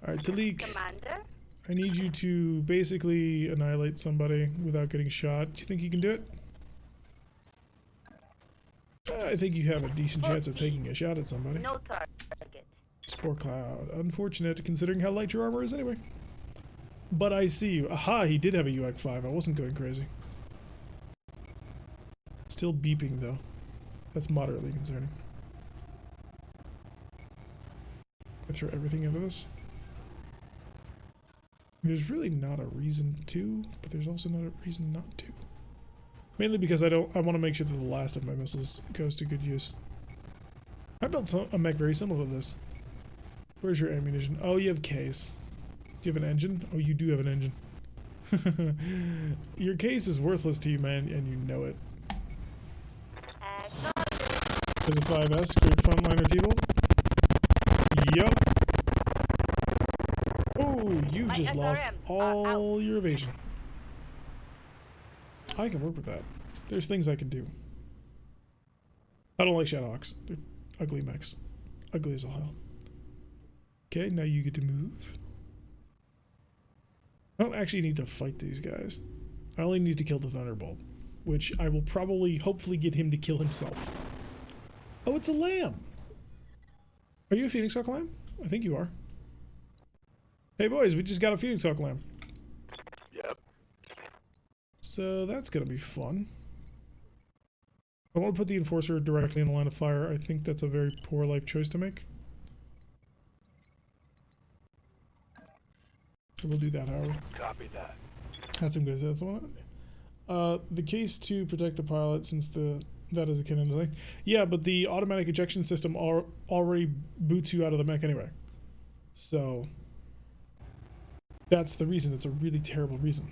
Alright, Talik. Commander? I need you to basically annihilate somebody without getting shot. Do you think you can do it? I think you have a decent chance of taking a shot at somebody. No target. Spore Cloud. Unfortunate considering how light your armor is anyway. But I see you. Aha, he did have a UAC-5. I wasn't going crazy. Still beeping though. That's moderately concerning. I throw everything into this. There's really not a reason to, but there's also not a reason not to. Mainly because I want to make sure that the last of my missiles goes to good use. I built a mech very similar to this. Where's your ammunition? Oh, you have case. Do you have an engine? Oh, you do have an engine. Your case is worthless to you, man, and you know it. There's a 5S, great frontliner T-Bolt. Yup. Oh, you just lost all your evasion. I can work with that. There's things I can do. I don't like Shadowhawks. They're ugly mechs. Ugly as all hell. Okay, now you get to move. I don't actually need to fight these guys. I only need to kill the Thunderbolt, which I will probably, hopefully get him to kill himself. Oh, it's a lamb! Are you a Phoenix Hawk lamb? I think you are. Hey boys, we just got a Phoenix Hawk lamb. Yep. So that's gonna be fun. I want to put the Enforcer directly in the line of fire. I think that's a very poor life choice to make. We'll do that, Howard. Copy that. That's some good. That's one. The case to protect the pilot, since that is a canon thing. Yeah, but the automatic ejection system already boots you out of the mech anyway. So that's the reason. It's a really terrible reason.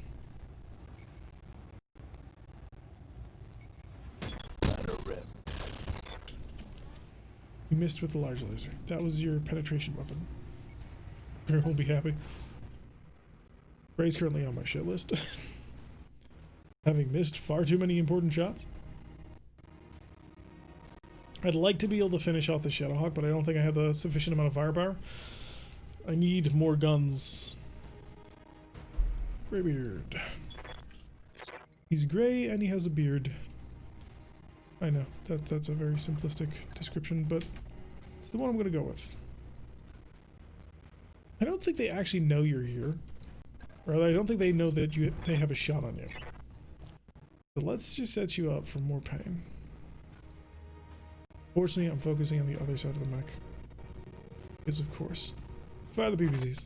You missed with the large laser. That was your penetration weapon. Ray will be happy. Ray's currently on my shit list. Having missed far too many important shots. I'd like to be able to finish off the Shadowhawk, but I don't think I have the sufficient amount of firepower. I need more guns. Graybeard. He's gray and he has a beard. I know, that's a very simplistic description, but it's the one I'm gonna go with. I don't think they actually know you're here. Or I don't think they know that they have a shot on you. So let's just set you up for more pain. Fortunately, I'm focusing on the other side of the mech. Because of course. Fire the PVCs.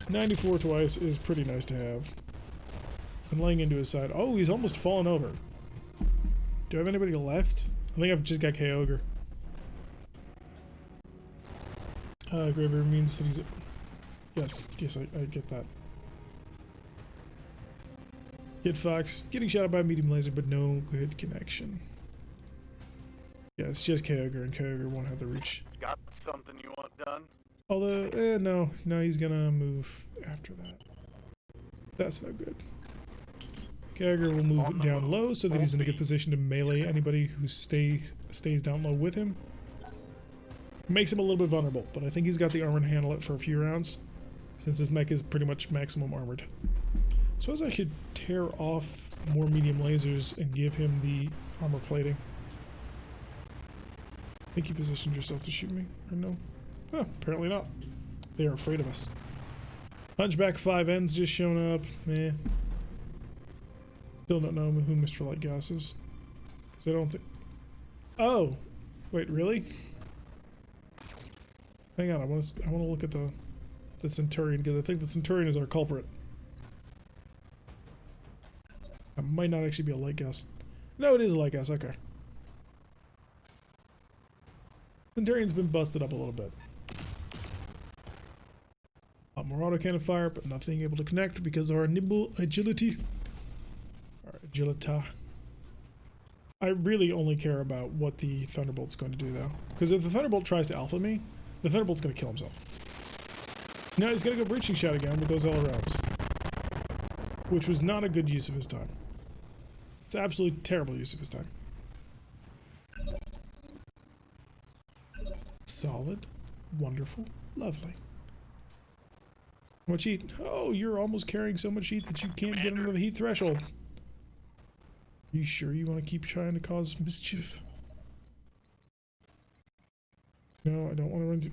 94 twice is pretty nice to have. I'm laying into his side. Oh, he's almost fallen over. Do I have anybody left? I think I've just got K-Ogre. Graybeard means that he's... Yes, I get that. Kid Fox, getting shot by a medium laser, but no good connection. Yeah, it's just K-Ogre, and K-Ogre won't have the reach. Got something you want done? Although, no, he's gonna move after that. That's no good. Gagger will move down low so that he's in a good position to melee anybody who stays down low with him. Makes him a little bit vulnerable, but I think he's got the armor to handle it for a few rounds, since his mech is pretty much maximum armored. Suppose I could tear off more medium lasers and give him the armor plating. I think you positioned yourself to shoot me, or no? Oh, apparently not. They are afraid of us. Hunchback 5N's just shown up. Meh. Still don't know who Mr. Lightgas is. Because I don't think... Oh! Wait, really? Hang on, I want to look at the Centurion, because I think the Centurion is our culprit. That might not actually be a Lightgas. No, it is a Lightgas, okay. Centurion's been busted up a little bit. A lot more autocannon fire, but nothing able to connect because of our nimble agility. Our agilita. I really only care about what the Thunderbolt's going to do, though. Because if the Thunderbolt tries to alpha me, the Thunderbolt's going to kill himself. Now he's going to go breaching shot again with those LRMs. Which was not a good use of his time. It's absolutely terrible use of his time. Solid. Wonderful. Lovely. How much heat? Oh, you're almost carrying so much heat that you can't get under the heat threshold. You sure you want to keep trying to cause mischief? No, I don't want to run through.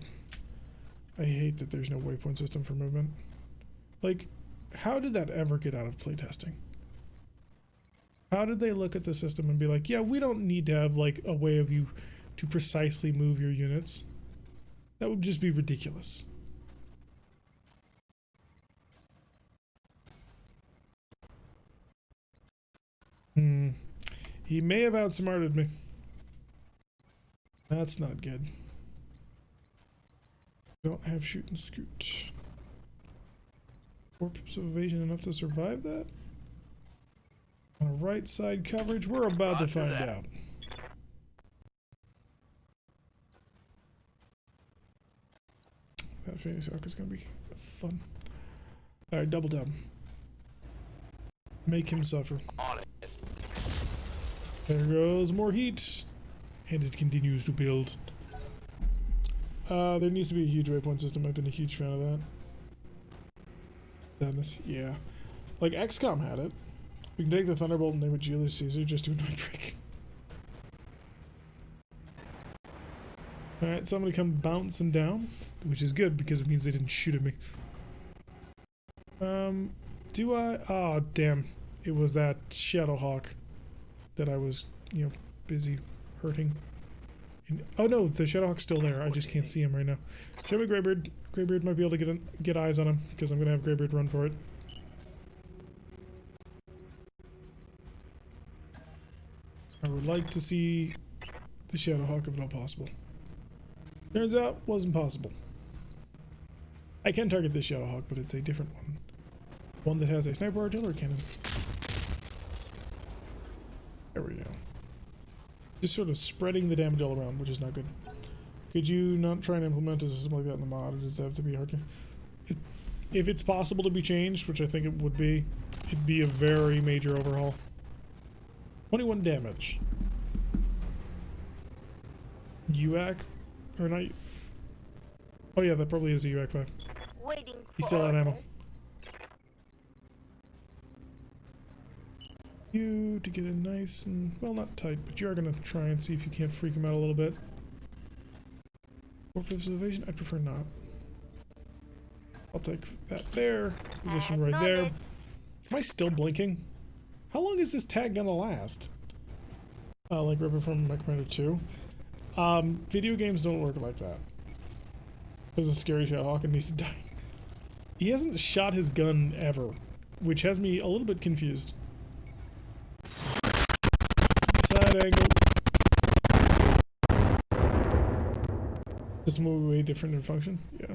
I hate that there's no waypoint system for movement. Like, how did that ever get out of playtesting? How did they look at the system and be like, yeah, we don't need to have like a way of you to precisely move your units? That would just be ridiculous. He may have outsmarted me. That's not good. Don't have shoot and scoot. 4 pips of evasion enough to survive that? On a right side coverage, we're about to find out. That Phoenix Hawk is going to be fun. Alright, double down. Make him suffer. There goes more heat. And it continues to build. There needs to be a huge waypoint system. I've been a huge fan of that. Sadness. Yeah. Like XCOM had it. We can take the Thunderbolt and name it Julius Caesar just to annoy Brick. Alright, somebody come bouncing down, which is good because it means they didn't shoot at me. Do I? Oh, damn. It was that Shadowhawk that I was, you know, busy hurting. Oh no, the Shadowhawk's still there. I just can't see him right now. Show me Greybeard. Greybeard might be able to get eyes on him because I'm going to have Greybeard run for it. I would like to see the Shadowhawk if at all possible. Turns out, wasn't possible. I can target this Shadowhawk, but it's a different one. One that has a sniper artillery cannon. There we go. Just sort of spreading the damage all around, which is not good. Could you not try and implement a system like that in the mod, or does that have to be hard to... If it's possible to be changed, which I think it would be, it'd be a very major overhaul. 21 damage. UAC? Or not... Oh yeah, that probably is a UAC 5. Waiting He's still out of ammo. You to get it nice and, well, not tight, but you are going to try and see if you can't freak him out a little bit. 4 pips of evasion? I'd prefer not. I'll take that there. Position right there. Am I still blinking? How long is this tag going to last? Like Ripper from Mech Commander 2. Video games don't work like that. There's a scary Shadowhawk and needs to die. He hasn't shot his gun ever, which has me a little bit confused. Side angle. This movie way different in function? Yeah.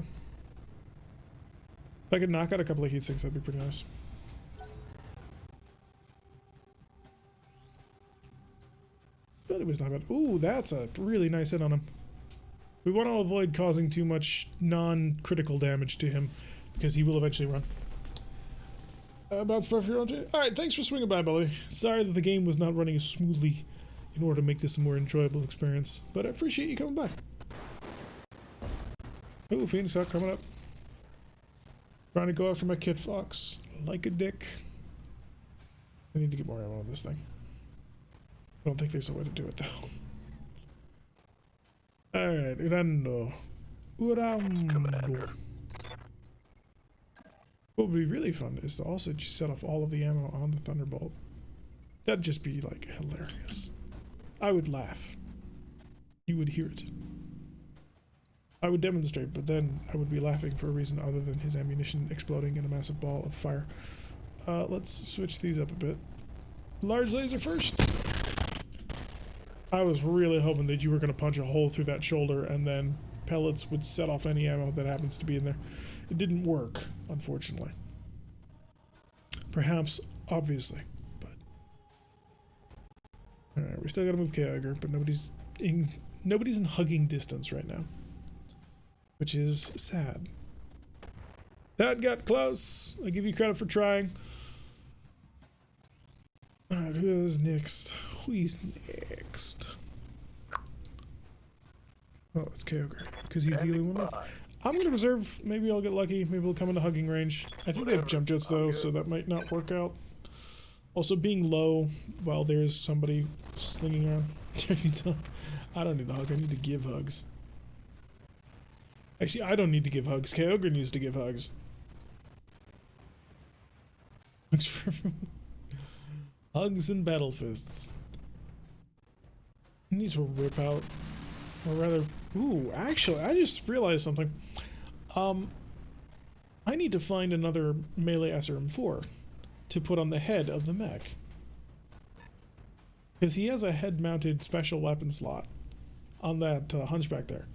If I could knock out a couple of heat sinks, that'd be pretty nice. But it was not bad. Ooh, that's a really nice hit on him. We want to avoid causing too much non-critical damage to him, because he will eventually run. Bounce pressure on you. Alright, thanks for swinging by, buddy. Sorry that the game was not running as smoothly in order to make this a more enjoyable experience, but I appreciate you coming by. Oh, Phoenix Hawk coming up. Trying to go after my Kit Fox. Like a dick. I need to get more ammo on this thing. I don't think there's a way to do it, though. Alright, Urando. Urando. What would be really fun is to also just set off all of the ammo on the Thunderbolt. That'd just be, like, hilarious. I would laugh. You would hear it. I would demonstrate, but then I would be laughing for a reason other than his ammunition exploding in a massive ball of fire. Let's switch these up a bit. Large laser first. I was really hoping that you were going to punch a hole through that shoulder and then pellets would set off any ammo that happens to be in there. It didn't work, unfortunately. Perhaps, obviously, but... Alright, we still gotta move Kyogre, but nobody's in hugging distance right now. Which is sad. That got close! I give you credit for trying. Alright, who is next? Who's next? Oh, it's Kyogre, because he's the only one left. I'm going to reserve. Maybe I'll get lucky. Maybe we'll come into hugging range. I think they have jump jets, though, so that might not work out. Also, being low while there's somebody slinging around. I don't need a hug. I need to give hugs. Actually, I don't need to give hugs. Kyogre needs to give hugs. Hugs for everyone. Hugs and battle fists. I need to rip out. Or rather, ooh, actually, I just realized something. I need to find another melee SRM4 to put on the head of the mech. Because he has a head-mounted special weapon slot on that hunchback there.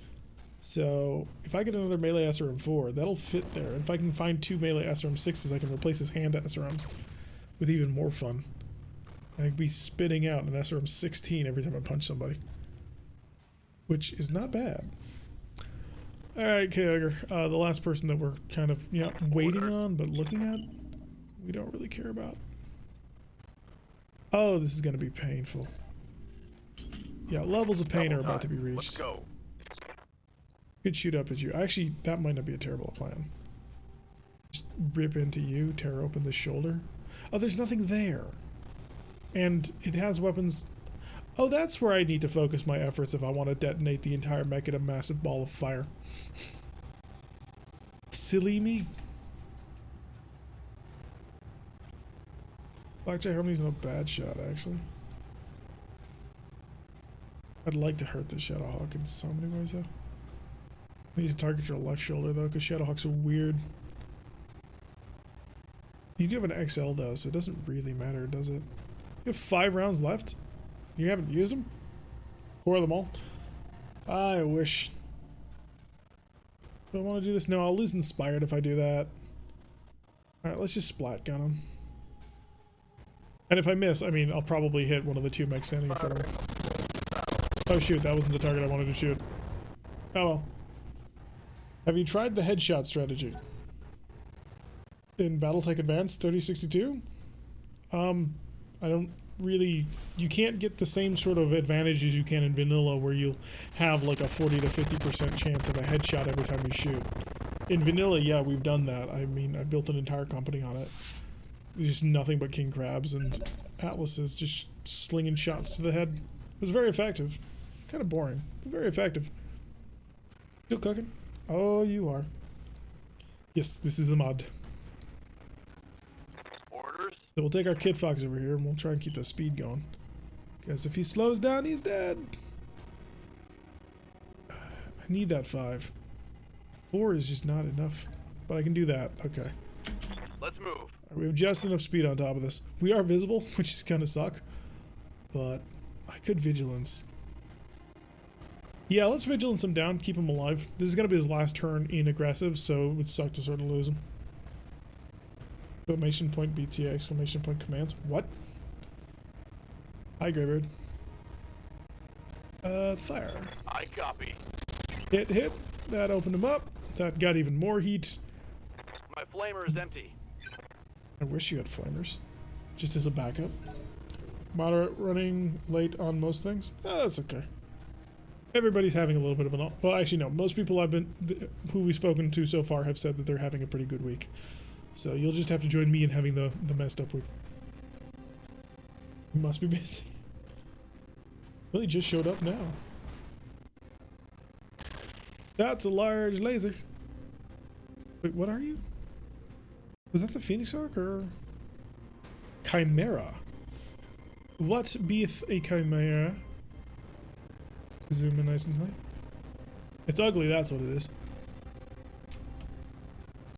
So, if I get another melee SRM4, that'll fit there. And if I can find 2 melee SRM6s, I can replace his hand SRMs with even more fun. I'd be spitting out an SRM16 every time I punch somebody. Which is not bad. Alright, Kyogre. The last person that we're kind of, waiting on, but looking at, we don't really care about. Oh, this is going to be painful. Yeah, levels of pain are about to be reached. Let's go. Could shoot up at you. Actually, that might not be a terrible plan. Just rip into you, tear open the shoulder. Oh, there's nothing there. And it has weapons... Oh, that's where I need to focus my efforts if I want to detonate the entire mech in a massive ball of fire. Silly me. Blackjack Harmony's not a bad shot, actually. I'd like to hurt the Shadowhawk in so many ways, though. I need to target your left shoulder, though, because Shadowhawks are weird. You do have an XL, though, so it doesn't really matter, does it? You have 5 rounds left? You haven't used them? Core them all? I wish. Do I want to do this? No, I'll lose Inspired if I do that. Alright, let's just splat gun him. And if I miss, I mean, I'll probably hit one of the 2 mechs standing in front of me. Oh shoot, that wasn't the target I wanted to shoot. Oh well. Have you tried the headshot strategy? In BattleTech Advanced 3062? I don't really... You can't get the same sort of advantage as you can in vanilla where you'll have like a 40 to 50% chance of a headshot every time you shoot. In vanilla, yeah, we've done that. I mean, I built an entire company on it. There's just nothing but king crabs and atlases just slinging shots to the head. It was very effective. Kind of boring, but very effective. Still cooking? Oh, you are. Yes, this is a mod. Orders? So we'll take our Kit Fox over here and we'll try and keep the speed going. Because if he slows down, he's dead. I need that 5. 4 is just not enough. But I can do that. Okay. Let's move. Right, we have just enough speed on top of this. We are visible, which is kind of suck. But I could vigilance. Yeah, let's vigilance him down, keep him alive. This is going to be his last turn in aggressive, so it would suck to sort of lose him. Exclamation point BTA, exclamation point commands. What? Hi, Greybeard. Fire. I copy. Hit. That opened him up. That got even more heat. My flamer is empty. I wish you had flamers, just as a backup. Moderate running late on most things. That's okay. Everybody's having a little bit of an... Well, actually, no. Most people who we've spoken to so far have said that they're having a pretty good week. So you'll just have to join me in having the messed up week. You must be busy. Well, he just showed up now. That's a large laser. Wait, what are you? Was that the Phoenix Hawk or... Chimera? What beeth a chimera? Zoom in nice and high. It's ugly, that's what it is.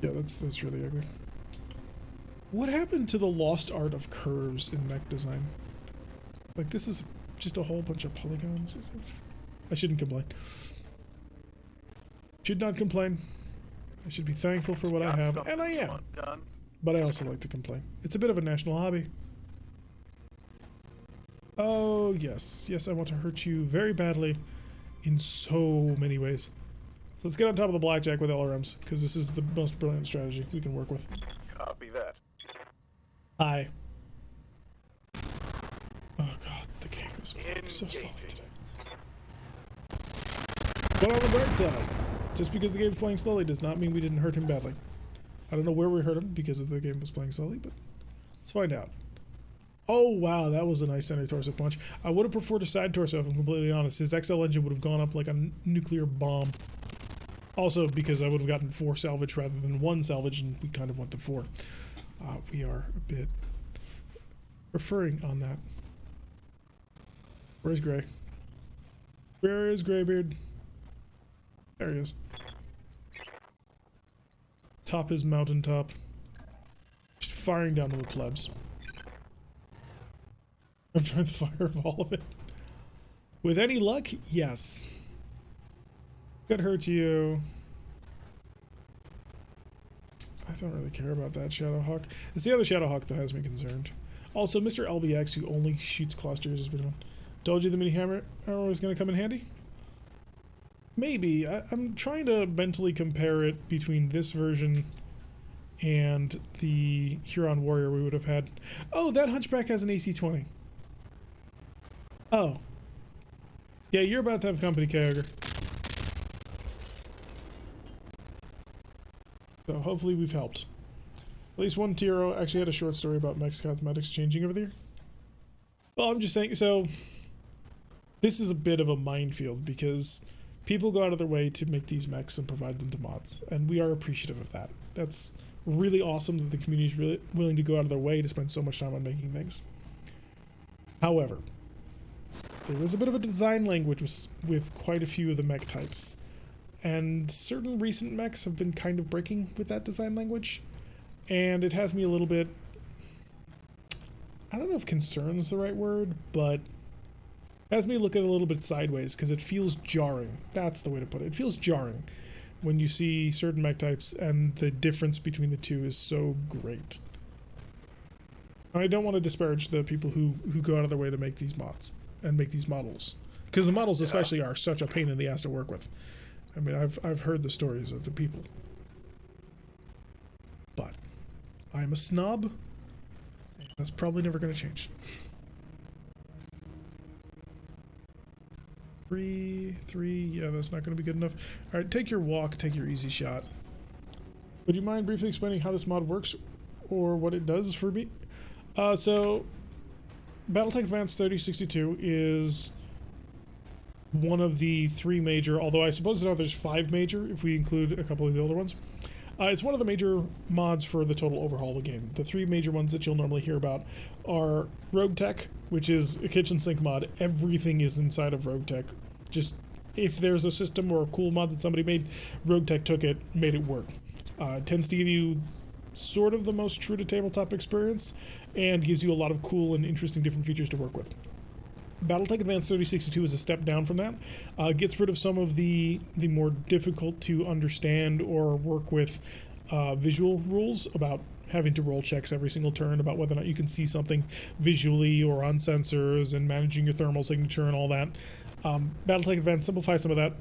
Yeah, that's really ugly. What happened to the lost art of curves in mech design? Like, this is just a whole bunch of polygons. I shouldn't complain. Should not complain. I should be thankful for what I have, and I am. But I also like to complain. It's a bit of a national hobby. Oh, yes. Yes, I want to hurt you very badly in so many ways. So let's get on top of the blackjack with LRMs, because this is the most brilliant strategy we can work with. Copy that. Hi. Oh, God. The game is moving so slowly today. But on the bright side, just because the game's playing slowly does not mean we didn't hurt him badly. I don't know where we hurt him because the game was playing slowly, but let's find out. Oh, wow, that was a nice center torso punch. I would have preferred a side torso, if I'm completely honest. His XL engine would have gone up like a nuclear bomb. Also, because I would have gotten 4 salvage rather than 1 salvage, and we kind of want the 4. We are a bit referring on that. Where's Gray? Where is Graybeard? There he is. Top his mountaintop. Just firing down to the plebs. I'm trying to fire all of it. With any luck, yes. Could hurt you. I don't really care about that Shadowhawk. It's the other Shadowhawk that has me concerned. Also, Mr. LBX, who only shoots clusters, has been on. Told you the mini hammer arrow is going to come in handy? Maybe. I'm trying to mentally compare it between this version and the Huron Warrior we would have had. Oh, that Hunchback has an AC-20. Oh. Yeah, you're about to have company, Kyogre. So hopefully we've helped. At least one Tiro actually had a short story about mechs cosmetics changing over the year. Well, I'm just saying, so this is a bit of a minefield because people go out of their way to make these mechs and provide them to mods, and we are appreciative of that. That's really awesome that the community is really willing to go out of their way to spend so much time on making things. However, there is a bit of a design language with quite a few of the mech types, and certain recent mechs have been kind of breaking with that design language, and it has me a little bit, I don't know if concern is the right word, but has me look at it a little bit sideways because it feels jarring. That's the way to put it. It feels jarring when you see certain mech types and the difference between the two is so great. I don't want to disparage the people who go out of their way to make these mods and make these models, because the models especially are such a pain in the ass to work with. I mean, I've heard the stories of the people, but I'm a snob. That's probably never going to change. 3, yeah, that's not going to be good enough. All right, take your walk, take your easy shot. Would you mind briefly explaining how this mod works or what it does for me? So BattleTech Advanced 3062 is one of the 3 major, although I suppose now there's 5 major if we include a couple of the older ones. It's one of the major mods for the total overhaul of the game. The 3 major ones that you'll normally hear about are Rogue Tech, which is a kitchen sink mod. Everything is inside of Rogue Tech. Just if there's a system or a cool mod that somebody made, Rogue Tech took it, made it work. It tends to give you sort of the most true to tabletop experience and gives you a lot of cool and interesting different features to work with. BattleTech Advanced 3062 is a step down from that. Gets rid of some of the more difficult to understand or work with visual rules about having to roll checks every single turn about whether or not you can see something visually or on sensors and managing your thermal signature and all that. BattleTech Advanced simplifies some of that.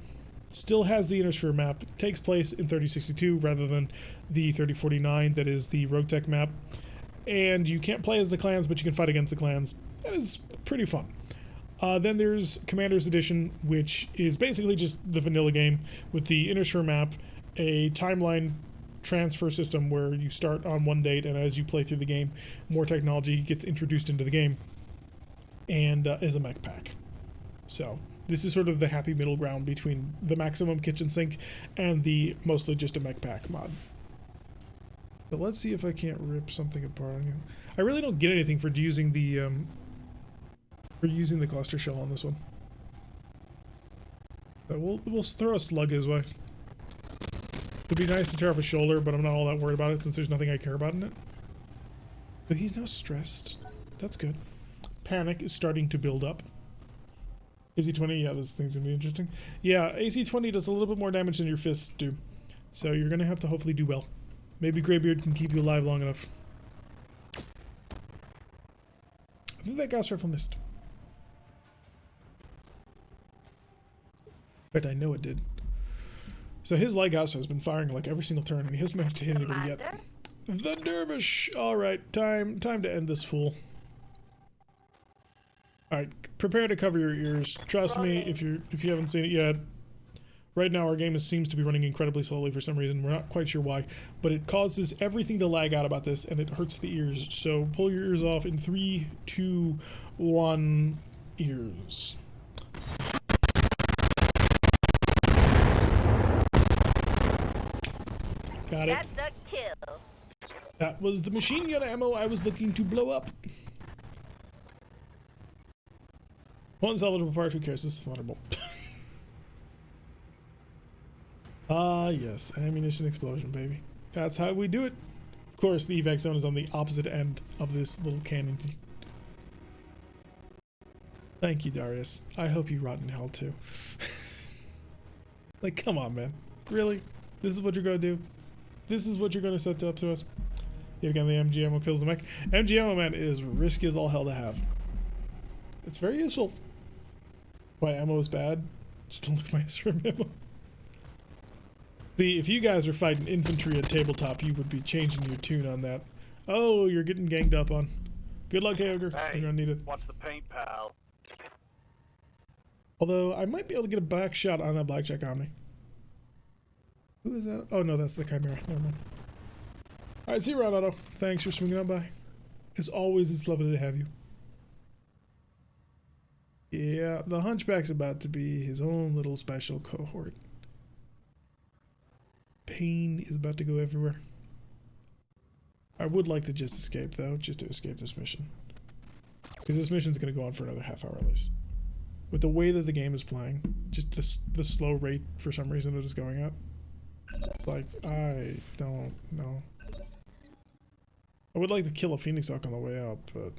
Still has the Innersphere map. Takes place in 3062 rather than the 3049 that is the Rogue Tech map. and you can't play as the clans, but you can fight against the clans. That is pretty fun. Then there's Commander's Edition, which is basically just the vanilla game with the Inner Sphere map, a timeline transfer system where you start on one date, and as you play through the game, more technology gets introduced into the game, and is a mech pack. So this is sort of the happy middle ground between the maximum kitchen sink and the mostly just a mech pack mod. But let's see if I can't rip something apart on you. I really don't get anything for using the cluster shell on this one. But we'll throw a slug his way. It'd be nice to tear off his shoulder, but I'm not all that worried about it since there's nothing I care about in it. But he's now stressed. That's good. Panic is starting to build up. AC-20, yeah, this thing's gonna be interesting. Yeah, AC-20 does a little bit more damage than your fists do. So you're gonna have to hopefully do well. Maybe Greybeard can keep you alive long enough. I think that gas rifle missed. But I know it did. So his Lighthouse has been firing like every single turn, and he hasn't managed to hit anybody yet. The Dervish! Alright, time to end this fool. Alright, prepare to cover your ears. Trust me, if you haven't seen it yet. Right now our game seems to be running incredibly slowly for some reason. We're not quite sure why. But it causes everything to lag out about this, and it hurts the ears. So pull your ears off in 3, 2, 1, ears. Got it. That's a kill. That was the machine gun ammo I was looking to blow up. One salvageable part, who cares? This is Thunderbolt. Ah, yes. Ammunition explosion, baby. That's how we do it. Of course, the evac zone is on the opposite end of this little cannon. Thank you, Darius. I hope you rot in hell, too. Like, come on, man. Really? This is what you're gonna do? This is what you're gonna set up to us? Yet again, the MG ammo kills the mech. MG ammo, man, is risky as all hell to have. It's very useful. Why ammo is bad? Just don't look at my SRM ammo. See, if you guys are fighting infantry at tabletop, you would be changing your tune on that. Oh, you're getting ganged up on. Good luck, Ogre. Hey, You're gonna need it. watch the paint, pal. Although, I might be able to get a back shot on that Blackjack Omni. Who is that? Oh, no, that's the Chimera. Never mind. Alright, see you around, Otto. Thanks for swinging on by. As always, it's lovely to have you. Yeah, the Hunchback's about to be his own little special cohort. Pain is about to go everywhere. I would like to just escape, though, just to escape this mission. Because this mission's going to go on for another half hour at least. With the way that the game is playing, just the slow rate for some reason it is going at. It's like, I don't know. I would like to kill a Phoenix Hawk on the way out, but